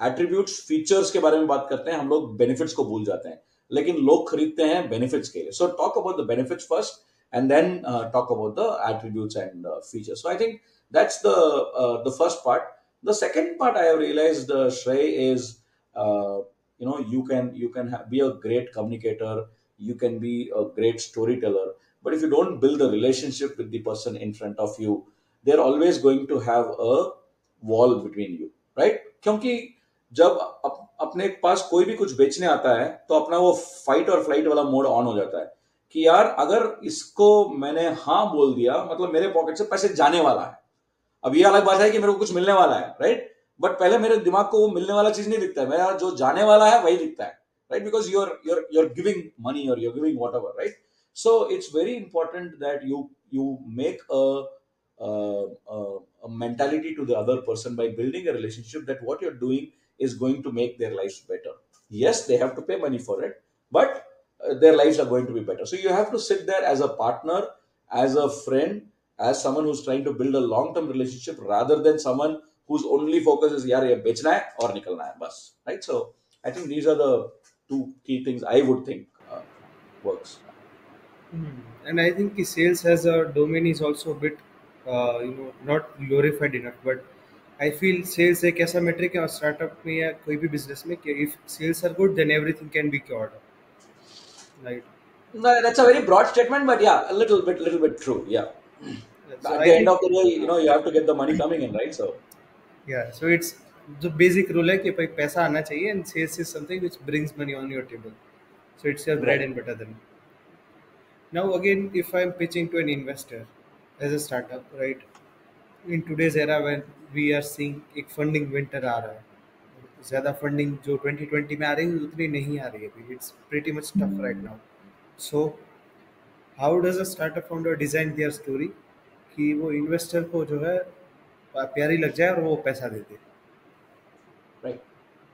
एट्रीब्यूट्स फीचर्स के बारे में बात करते हैं, हम लोग बेनिफिट्स को भूल जाते हैं, लेकिन लोग खरीदते हैं बेनिफिट्स के लिए. So talk about the benefits first and then talk about the attributes and features. So I think that's the first part. The second part I have realized, Shrey, is uh, be a great communicator, you can be a great storyteller, but if you don't build a relationship with the person in front of you, they're always going to have a wall between you, right? क्योंकि जब अपने पास कोई भी कुछ बेचने आता है तो अपना वो फाइट और फ्लाइट वाला मोड ऑन हो जाता है कि यार अगर इसको मैंने हाँ बोल दिया मतलब मेरे पॉकेट से पैसे जाने वाला है. अब ये अलग बात है कि मेरे को कुछ मिलने वाला है, राइट? बट पहले मेरे दिमाग को वो मिलने वाला चीज नहीं दिखता है, मेरा जो जाने वाला है वही दिखता है, right? Because you're giving money or you're giving whatever, right? So it's very important that you make a mentality to the other person by building a relationship that what you're doing is going to make their lives better. Yes, they have to pay money for it, but their lives are going to be better. So you have to sit there as a partner, as a friend, as someone who's trying to build a long term relationship rather than someone whose only focus is yaar ye bechna hai aur nikalna hai bas, right? So I think these are the two key things I would think works. And I think sales as a domain is also a bit, not glorified enough. But I feel sales एक ऐसा metric है startup में या कोई भी business में कि if sales are good, then everything can be cured, right? No, that's a very broad statement, but yeah, a little bit true. Yeah. So At I the end think of the day, you have to get the money coming in, right? So yeah, so it's the basic rule है कि भाई पैसा आना चाहिए and sales is something which brings money on your table. So it's your bread right. and butter then. Now again, if I'm pitching to an investor as a startup, right? In today's era when we are seeing एक funding winter आ रहा है, ज़्यादा funding जो 2020 में आ रही है उतनी नहीं आ रही है अभी. It's pretty much tough right now. So how does a startup founder design their story कि वो इन्वेस्टर को जो है प्यारी लग जाए और वो पैसा दे दे. राइट.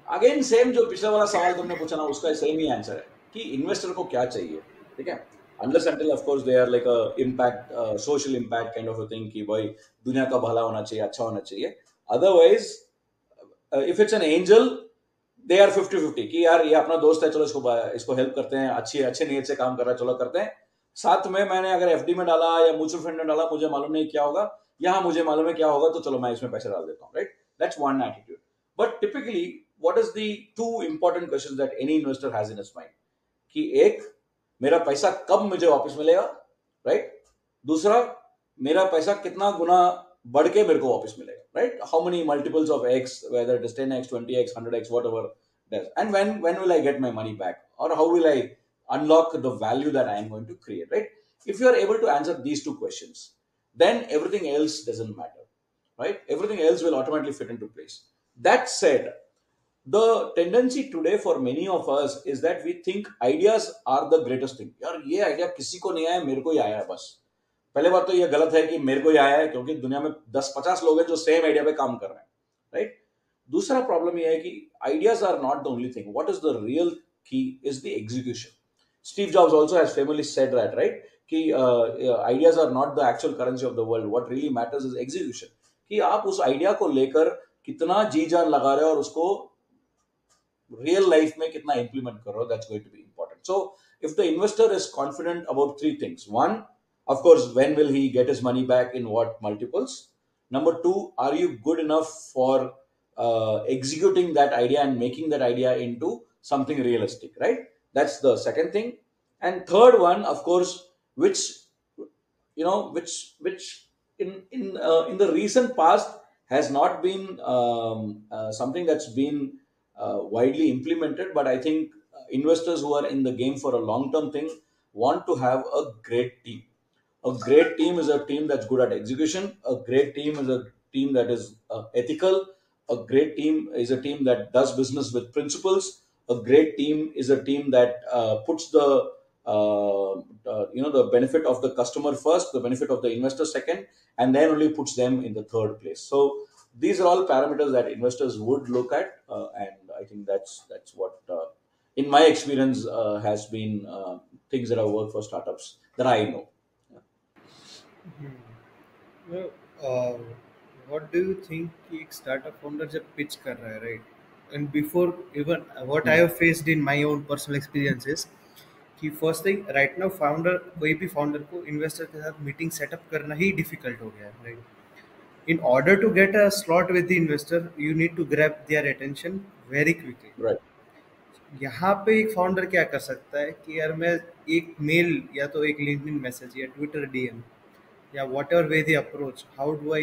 अगेन सेम जो पिछला वाला सवाल तुमने पूछा ना उसका सेम ही आंसर है कि इन्वेस्टर को क्या चाहिए. ठीक है, unless until of course they are like a impact social impact kind of a thing कि भाई दुनिया का भला होना चाहिए, अच्छा होना चाहिए. Otherwise if it's an angel they are 50-50 कि यार ये अपना दोस्त है, चलो इसको हेल्प करते हैं, अच्छे नीयत से काम कर रहा है, चलो करते हैं. साथ में मैंने अगर एफडी में डाला या म्यूचुअल फंड में डाला, मुझे मालूम नहीं क्या होगा, यहाँ मुझे मालूम है क्या होगा, तो चलो मैं इसमें पैसे डाल देता हूँ, right? That's one attitude. But typically what is the two important questions that any investor has in his mind कि एक, मेरा पैसा कब मुझे वापस मिलेगा, राइट? दूसरा, मेरा पैसा कितना गुना बढ़ के मेरे को वापस मिलेगा, right? How many multiples of x, whether it is 10x 20x 100x whatever does, and when will I get my money back, or how will I unlock the value that I am going to create, right? If you are able to answer these two questions, then everything else doesn't matter, right? Everything else will automatically fit into place. That said, the tendency today for many of us is that we think ideas are the greatest thing. यार ये idea किसी को नहीं आया, मेरे को ही आया है बस. पहले बात तो ये गलत है कि मेरे को ही आया है, क्योंकि दुनिया में 10-50 लोग हैं जो सेम आइडिया पे काम कर रहे हैं, राइट? दूसरा प्रॉब्लम ये है कि ideas are not the only thing. What is the real key is the execution. Steve Jobs also has famously said that, right? कि ideas are not the actual currency of the world, what really matters is execution. कि आप उस idea को लेकर कितना जी जान लगा रहे हो और उसको real life में कितना implement कर रहे हो, that's going to be important. So if the investor is confident about three things: one, of course, when will he get his money back in what multiples? Number two, are you good enough for executing that idea and making that idea into something realistic, right? That's the second thing. And third one, of course, which which in the recent past has not been something that's been widely implemented, but I think investors who are in the game for a long term thing want to have a great team. A great team is a team that's good at execution. A great team is a team that is ethical. A great team is a team that does business with principles. A great team is a team that puts the the benefit of the customer first, the benefit of the investor second, and then only puts them in the third place. So these are all parameters that investors would look at, and I think that's what, in my experience, has been things that have worked for startups that I know. Well, uh, what do you think कि एक startup founder जब pitch कर रहा है, right? And before even what I Hmm. have faced in my own personal experiences, कि first thing right now founder कोई भी founder को investor के साथ meeting setup करना ही difficult हो गया है, right? In order to get a slot with the investor, you need to grab their attention very quickly. Right. यहाँ पे एक फाउंडर क्या कर सकता है कि यार मैं एक मेल या तो एक लिंक्डइन मैसेज या ट्विटर डीएम या whatever way they approach, how do I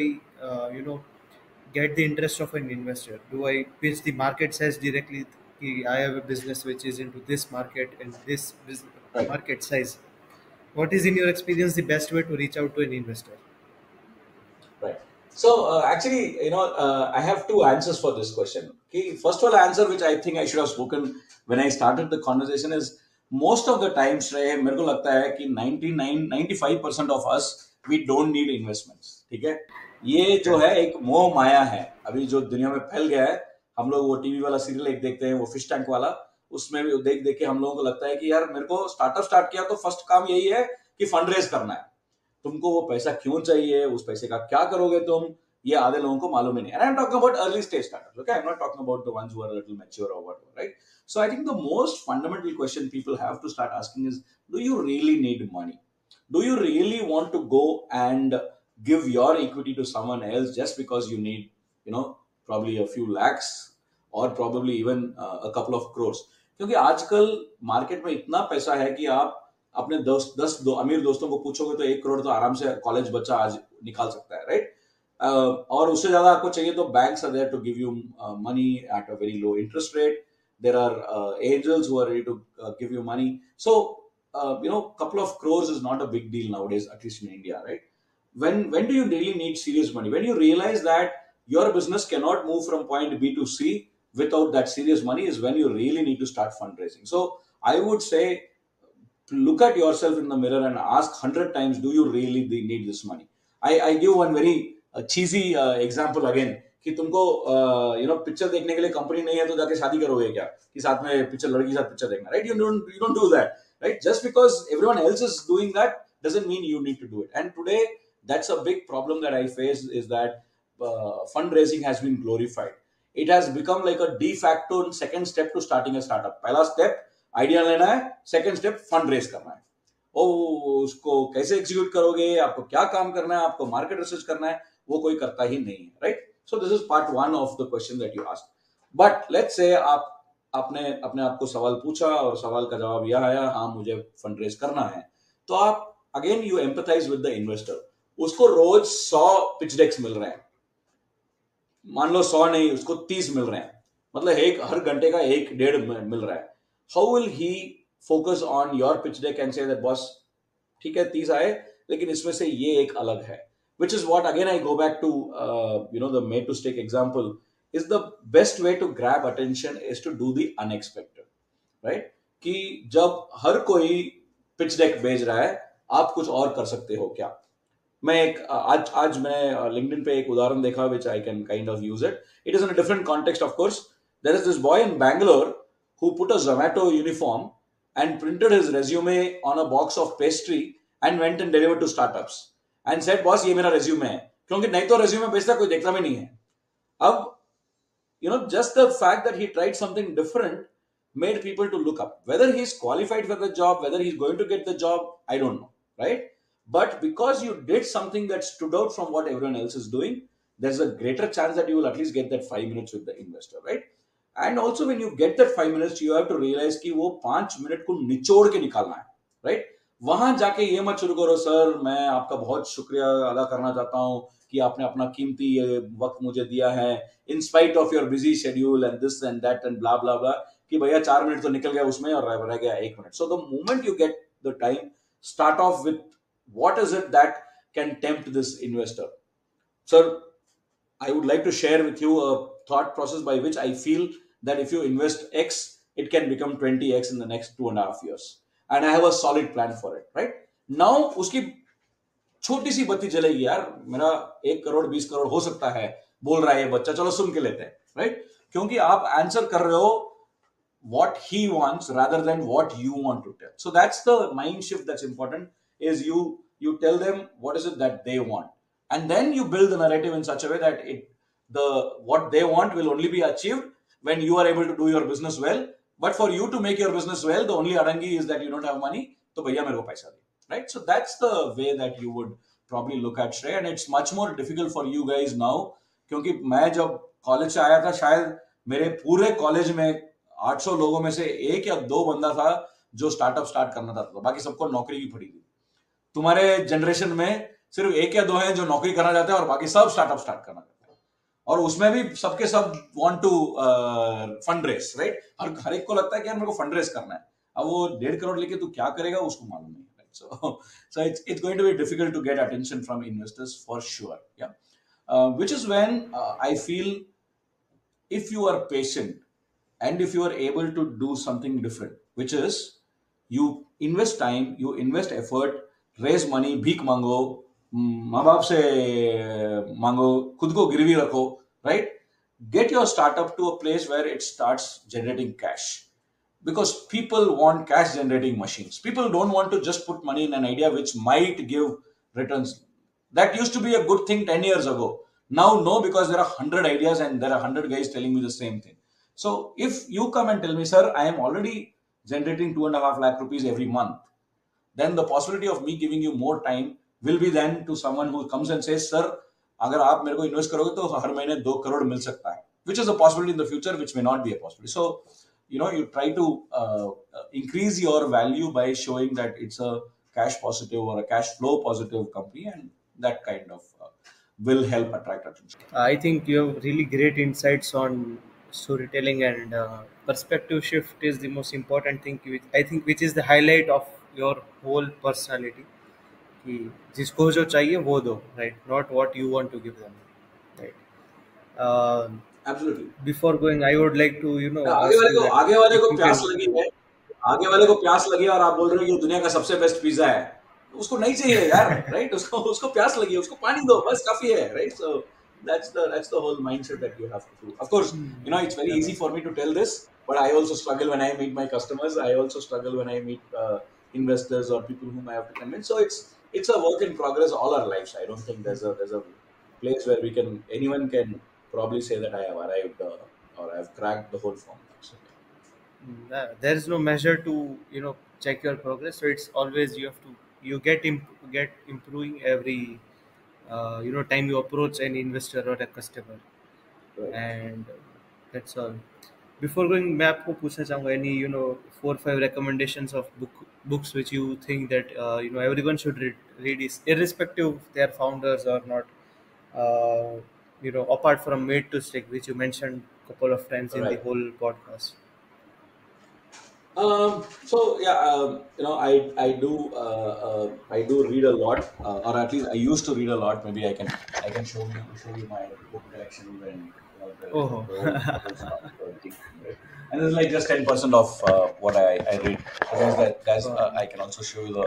get the interest of an investor? Do I pitch the market size directly? कि I have a business which is into this market and this Right. market size. What is in your experience the best way to reach out to an investor? Right. So actually, I have two answers for this question. Okay, first of all, answer which I think I should have spoken when I started the conversation is most of the time, Shrey, मेरे को लगता है कि 95% of us we don't need investments. ठीक है, ये जो Okay. है एक मोह माया है अभी जो दुनिया में फैल गया है. हम लोग वो टीवी वाला सीरियल एक देखते हैं, वो फिश टैंक वाला, उसमें भी देख देख के हम लोगों को लगता है कि यार मेरे को स्टार्टअप स्टार्ट किया तो फर्स्ट काम यही है कि फंड रेज करना है. तुमको वो पैसा क्यों चाहिए, उस पैसे का क्या करोगे तुम, ये आधे लोगों को मालूम ही नहीं. And I am talking about early stage startups, okay, I am not talking about the ones who are little mature और whatever, right. So I think the most fundamental question people have to start asking is, do you really need money? Do you really want to go and give your equity to someone else just because you need, you know, probably a few lakhs or probably even a couple of crores? क्योंकि आजकल market में इतना पैसा है कि आप अपने अमीर दोस्तों को पूछोगे तो 1 करोड़ तो आराम से कॉलेज बच्चा आज निकाल सकता है, राइट. और उससे ज्यादा आपको चाहिए तो banks are there to give you money at a very low interest rate. There are angels who are ready to give you money. So couple of crores is not a big deal nowadays, at least in India, right? When do you really need serious money? When you realize that your business cannot move from point B to C without that serious money is when you really need to start fundraising. So I would say, look at yourself in the mirror and ask 100 times, do you really need this money? I give one very cheesy example again, कि तुमको picture देखने के लिए company नहीं है तो जाके शादी करोगे क्या कि साथ में पिक्चर, लड़की के साथ पिक्चर देखना, right? You don't do that, right? Just because everyone else is doing that doesn't mean you need to do it. And today that's a big problem that I face, is that fundraising has been glorified. It has become like a de facto second step to starting a startup. पहला step idea लेना है, second step fund raise करना है. ओ, उसको कैसे execute करोगे, आपको क्या काम करना है, आपको मार्केट रिसर्च करना है, वो कोई करता ही नहीं है, right. So this is part one of the question that you asked. But let's say आपने अपने आप को सवाल पूछा और सवाल का जवाब यह आया, हाँ मुझे फंड रेज करना है, तो आप again you empathise with the investor. उसको रोज 100 पिच डेक्स मिल रहे हैं, मान लो 100 नहीं, उसको 30 मिल रहे हैं, मतलब एक हर घंटे का 1-1.5 मिल रहा है. How will he focus on your pitch deck and say that boss, ठीक है 30 आए लेकिन इसमें से ये एक अलग है, which is what again I go back to the made to stick example, is the best way to grab attention is to do the unexpected, right? कि जब हर कोई pitch deck भेज रहा है, आप कुछ और कर सकते हो क्या? मैं एक आज मैं लिंक्डइन पे एक उदाहरण देखा which I can kind of use it. It is in a different context, of course. There is this boy in Bangalore who put a Zomato uniform and printed his resume on a box of pastry and went and delivered to startups and said, "Boss, ये मेरा resume है." क्योंकि नहीं तो resume बेचता कोई देखता भी नहीं है. अब just the fact that he tried something different made people to look up. Whether he's qualified for the job, whether he's going to get the job, I don't know, right? But because you did something that stood out from what everyone else is doing, there's a greater chance that you will at least get that 5 minutes with the investor, right? And also when you get that 5 minutes, you have to realize कि वो 5 minute को निचोड़ के निकालना है, right? वहां जाके ये मत शुरू करो, सर मैं आपका बहुत शुक्रिया अदा करना चाहता हूँ कि आपने अपना कीमती वक्त मुझे दिया है, in spite of your busy schedule and this and that and blah blah blah, कि भैया 4 मिनट तो निकल गया उसमें और रह गया 1 minute. So the moment you get the time, start off with what is it that can tempt this investor. Sir, I would like to share with you a thought process by which I feel that if you invest X, it can become 20X in the next 2.5 years. And I have a solid plan for it, right? Now, उसकी छोटी सी बत्ती जलेगी यार, मेरा 1 करोड़ 20 करोड़ हो सकता है, बोल रहा है ये बच्चा, चलो सुन के लेते हैं, राइट? क्योंकि आप आंसर कर रहे हो what he wants rather than what you want to tell. So that's the mind shift that's important, is you tell them what is it that they want, and then you build the narrative in such a way that what they want will only be achieved when you are able to do your business well. But for you to make your business well, the only adangi is that you don't have money, तो भैया मेरे को पैसा दे, right? So that's the way that you would probably look at Shrey, and it's much more difficult for you guys now, क्योंकि मैं जब college से आया था, शायद मेरे पूरे कॉलेज में 800 लोगों में से एक या दो बंदा था जो स्टार्टअप स्टार्ट करना चाहता था, बाकी सबको नौकरी की पड़ी थी। तुम्हारे जनरेशन में सिर्फ एक या दो हैं जो नौकरी करना चाहते हैं और बाकी सब स्टार्टअप स्टार्ट करना चाहते हैं, और उसमें भी सबके सब want to fund raise, right? और हर एक को लगता है कि यार मेरे को फंड रेस करना है, अब वो 1.5 करोड़ लेके तू क्या करेगा उसको मालूम नहीं, right? So it's going to be difficult to get attention from investors for sure, yeah. Which is when I feel if you are patient and if you are able to do something different, which is you invest time, you invest effort, raise money, भीख मांगो, माँ बाप से मांगो, खुद को गिरवी रखो, right? Get your startup to a place where it starts generating cash, because people want cash generating machines. People don't want to just put money in an idea which might give returns. That used to be a good thing 10 years ago. Now, no, because there are 100 ideas and there are 100 guys telling me the same thing. So, if you come and tell me, sir, I am already generating 2.5 lakh rupees every month, then the possibility of me giving you more time will be then to someone who comes and says, sir, अगर आप मेरे को invest करोगे तो हर महीने 2 करोड़ मिल सकता है, which is a possibility in the future, which may not be a possibility. So, you try to increase your value by showing that it's a cash positive or a cash flow positive company, and that kind of will help attract attention. I think you have really great insights on storytelling, and perspective shift is the most important thing. I think which is the highlight of your whole personality. कि जिसको जो चाहिए वो दो, right? Not what you want to give them, right? Absolutely. Before going, I would like to आगे ask वाले you को that आगे वाले if को you प्यास can. लगी है, आगे वाले को प्यास लगी और आप बोल रहे हो कि ये दुनिया का सबसे बेस्ट पिज्जा है, तो उसको नहीं चाहिए यार, राइट? उसको उसको प्यास लगी है, उसको पानी दो, बस काफी है, right? So that's the whole mindset that you have to do. Of course, it's very easy for me to tell this, but I also struggle when I meet my customers. I also struggle when I meet investors or people whom I have to convince. So it's a work in progress all our lives. I don't think there's a place where anyone can probably say that I have arrived or I've cracked the whole formula. So, There is no measure to check your progress, so it's always you have to get improving every time you approach an investor or a customer, right. and that's all. Before going, मैं आपको पूछना चाहूँगा any 4 5 recommendations of books which you think that everyone should read is irrespective of their founders or not, apart from Made to Stick, which you mentioned couple of times in the Right. whole podcast. So yeah, I do read a lot, or at least I used to read a lot. Maybe I can show you my book collection when Oh. the whole stuff. Thing, right? And it's like just 10% of what I read. Otherwise, guys, I can also show you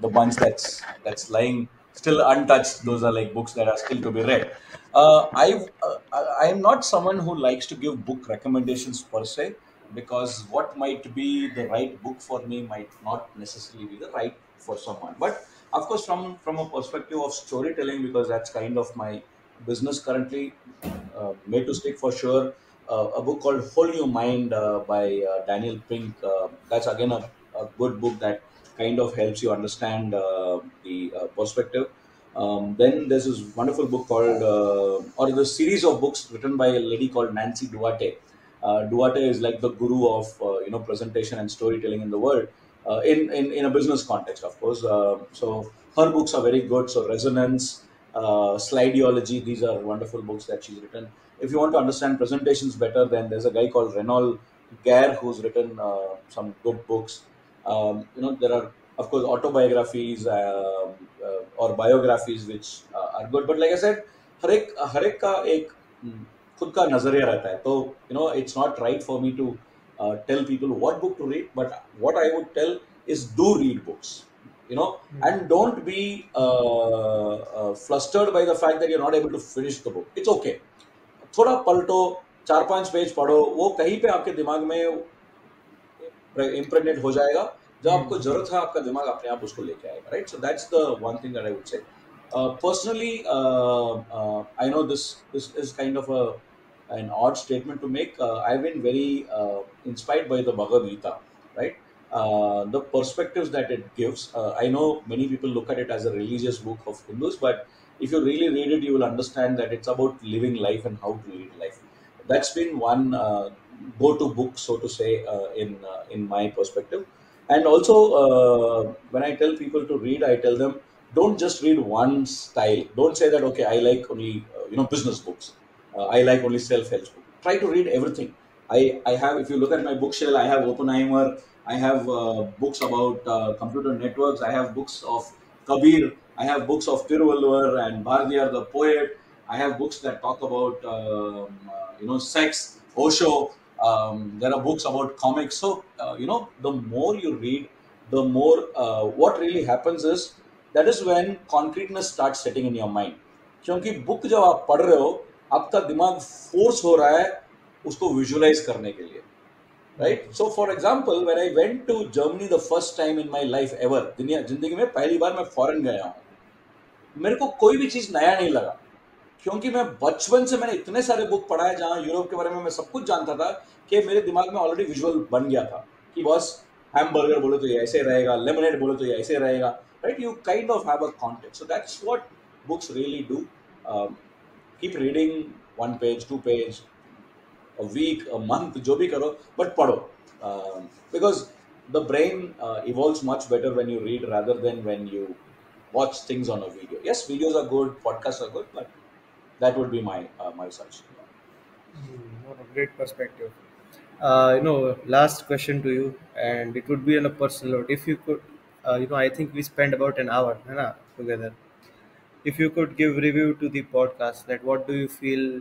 the bunch that's lying still untouched. Those are like books that are still to be read. I am not someone who likes to give book recommendations per se, because what might be the right book for me might not necessarily be the right for someone. But of course, from a perspective of storytelling, because that's kind of my business currently, Made to Stick for sure. A book called Whole New Mind by Daniel Pink. That's again a good book that kind of helps you understand the perspective. Then there's this wonderful book called, or the series of books written by a lady called Nancy Duarte. Duarte is like the guru of presentation and storytelling in the world, in a business context, of course. So her books are very good. So Resonance, Slideology, these are wonderful books that she's written. If you want to understand presentations better, then there's a guy called Renaud Gare who's written some good books. There are of course autobiographies or biographies which are good, but like I said, हर एक का एक खुद का नजरिया रहता है, तो it's not right for me to tell people what book to read, but what I would tell is do read books, and don't be flustered by the fact that you're not able to finish the book. It's okay, थोड़ा पलटो, 4-5 page पढ़ो, वो कहीं पे आपके दिमाग में impregnate हो जाएगा, जब आपको जरूरत है आपका दिमाग अपने आप उसको लेके आएगा, right? So that's the one thing that I would say. Personally, I know this is kind of an odd statement to make. I've been very inspired by the Bhagavad Gita, right? The perspectives that it gives. I know many people look at it as a religious book of Hindus, but if you really read it, you will understand that it's about living life and how to live life. That's been one go-to book, so to say, in my perspective. And also, when I tell people to read, I tell them don't just read one style. Don't say that okay, I like only business books. I like only self-help books. Try to read everything. I have, if you look at my bookshelf, I have Oppenheimer. I have books about computer networks. I have books of Kabir. I have books of Tiruvalluvar and Bharadiyar the poet. I have books that talk about sex, Osho. There are books about comics. So the more you read, the more what really happens is that is when concreteness starts setting in your mind. क्योंकि book जब आप पढ़ रहे हो, आपका दिमाग force हो रहा है उसको विजुअलाइज करने के लिए, right? So for example, when I went to Germany the first time in my life ever, जिंदगी में पहली बार मैं फॉरेन गया हूँ, मेरे को कोई भी चीज नया नहीं लगा, क्योंकि मैं बचपन से मैंने इतने सारे बुक पढ़ा है जहाँ यूरोप के बारे में मैं सब कुछ जानता था कि मेरे दिमाग में ऑलरेडी विजुअल बन गया था कि बस हैमबर्गर बोले तो ये ऐसे रहेगा, लेमनेड बोले तो ये ऐसे रहेगा, right? You kind of have a context. So that's what books really do. Keep reading, 1 page 2 page a week, a month, जो भी करो, but पढ़ो, because the brain evolves much better when you read rather than when you watch things on a video. Yes, videos are good, podcasts are good, but that would be my suggestion. What a great perspective. Last question to you, and it would be on a personal note. If you could, I think we spent about an hour, है ना, together. If you could give review to the podcast, that what do you feel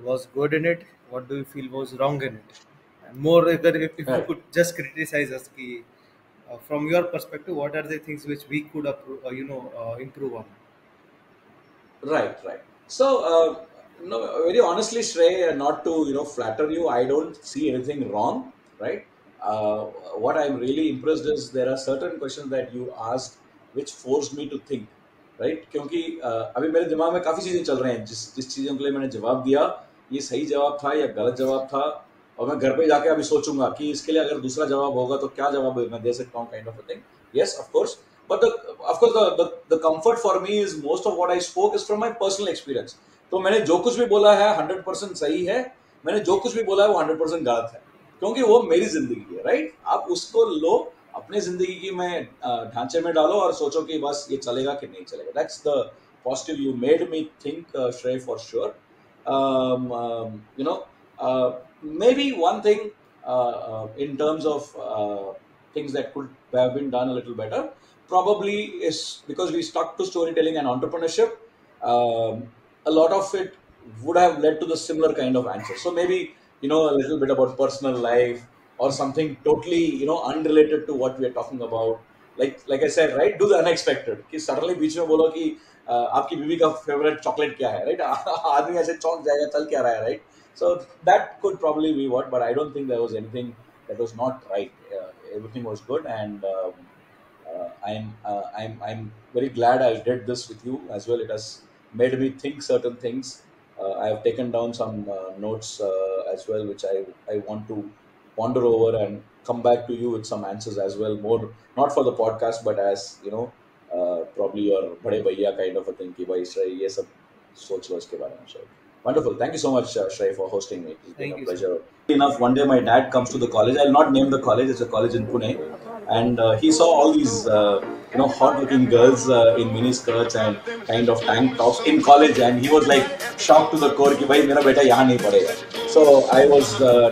was good in it? What do you feel was wrong in it? And more, if you Right. could just criticize us, from your perspective, what are the things which we could improve on? Right. So, no, very honestly, Shrey, not to flatter you, I don't see anything wrong, right? Uh, what I'm really impressed is there are certain questions that you asked which forced me to think, right? क्योंकि अभी मेरे दिमाग में काफी चीजें चल रही हैं, जिस जिस चीजों के लिए मैंने जवाब दिया, ये सही जवाब था या गलत जवाब था, और मैं घर पे जाके अभी सोचूंगा कि इसके लिए अगर दूसरा जवाब होगा तो क्या जवाब मैं दे सकता हूँ, kind of a thing. Yes, of course. But the comfort for me is most of what I spoke is from my personal experience. तो मैंने जो कुछ भी बोला है 100% सही है, मैंने जो कुछ भी बोला है वो 100% गलत है, क्योंकि वो मेरी जिंदगी है, राइट? आप उसको लो, अपने जिंदगी की में ढांचे में डालो और सोचो कि बस ये चलेगा कि नहीं चलेगा. That's the positive you made me think, Shrey, for sure. Maybe one thing in terms of things that could have been done a little better probably is because we stuck to storytelling and entrepreneurship. A lot of it would have led to the similar kind of answers. So maybe a little bit about personal life or something totally unrelated to what we are talking about. Like I said, right? Do the unexpected. कि suddenly बीच में बोलो कि आपकी बीवी का favorite chocolate क्या है, right? आदमी ऐसे चौंक जाएगा, चल क्या रहा है, right? So that could probably be what, but I don't think there was anything that was not right. Everything was good, and I'm very glad I did this with you as well. It has made me think certain things. I have taken down some notes as well, which I want to ponder over and come back to you with some answers as well. More not for the podcast, but as probably your bade bhaiya kind of a thing. कि भाई श्रेय ये सब सोच लो इसके बारे में. So wonderful. Thank you so much, Shrey, for hosting me. It's been Thank a you, pleasure. Enough, one day my dad comes to the college. I'll not name the college. It's a college in Pune, and he saw all these hot-looking girls in mini skirts and kind of tank tops in college, and he was like shocked to the core कि भाई मेरा बेटा यहाँ नहीं पढ़ेगा. So I was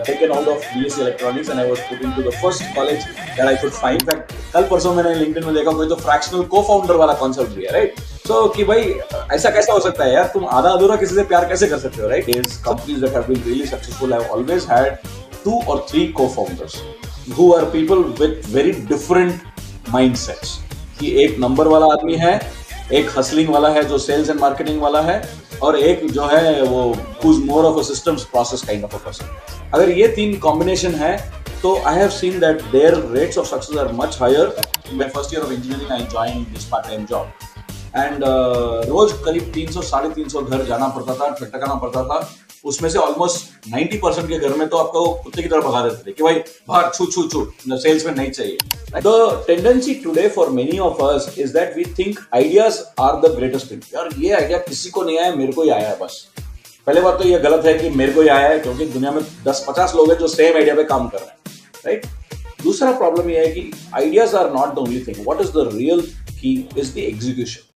taken out of BSc Electronics and I was put into the first college that I could find. In fact, कल परसों मैंने LinkedIn में देखा कोई तो fractional co-founder वाला concept भी है, right? So कि भाई ऐसा कैसा हो सकता है यार, तुम आधा अधूरा किसी से प्यार कैसे कर सकते हो, right? These companies that have been really successful have always had 2 or 3 co-founders who are people with very different mindsets. कि एक नंबर वाला आदमी है, एक हसलिंग वाला है जो सेल्स एंड मार्केटिंग वाला है, और एक जो है वो who's more of a systems process kind of a person. अगर ये 3 कॉम्बिनेशन है तो I have seen that their rates of success are much higher. In my first year of engineering I joined this part-time job and रोज करीब 300-350 घर जाना पड़ता था, ठटकाना पड़ता था. उसमें से ऑलमोस्ट 90% के घर में तो आपको कुत्ते की तरह भगा देते थे कि भाई बाहर छू छू छू, सेल्स में नहीं चाहिए. The tendency today for many of us is that we think ideas are the greatest thing. यार ये आइडिया किसी को नहीं आया, मेरे को ही आया है बस. पहले बात तो ये गलत है कि मेरे को ही आया है, क्योंकि दुनिया में 10-50 लोग हैं जो सेम आइडिया पे काम कर रहे हैं, राइट? दूसरा प्रॉब्लम ये है कि ideas are not the only thing. What is the real key is the execution.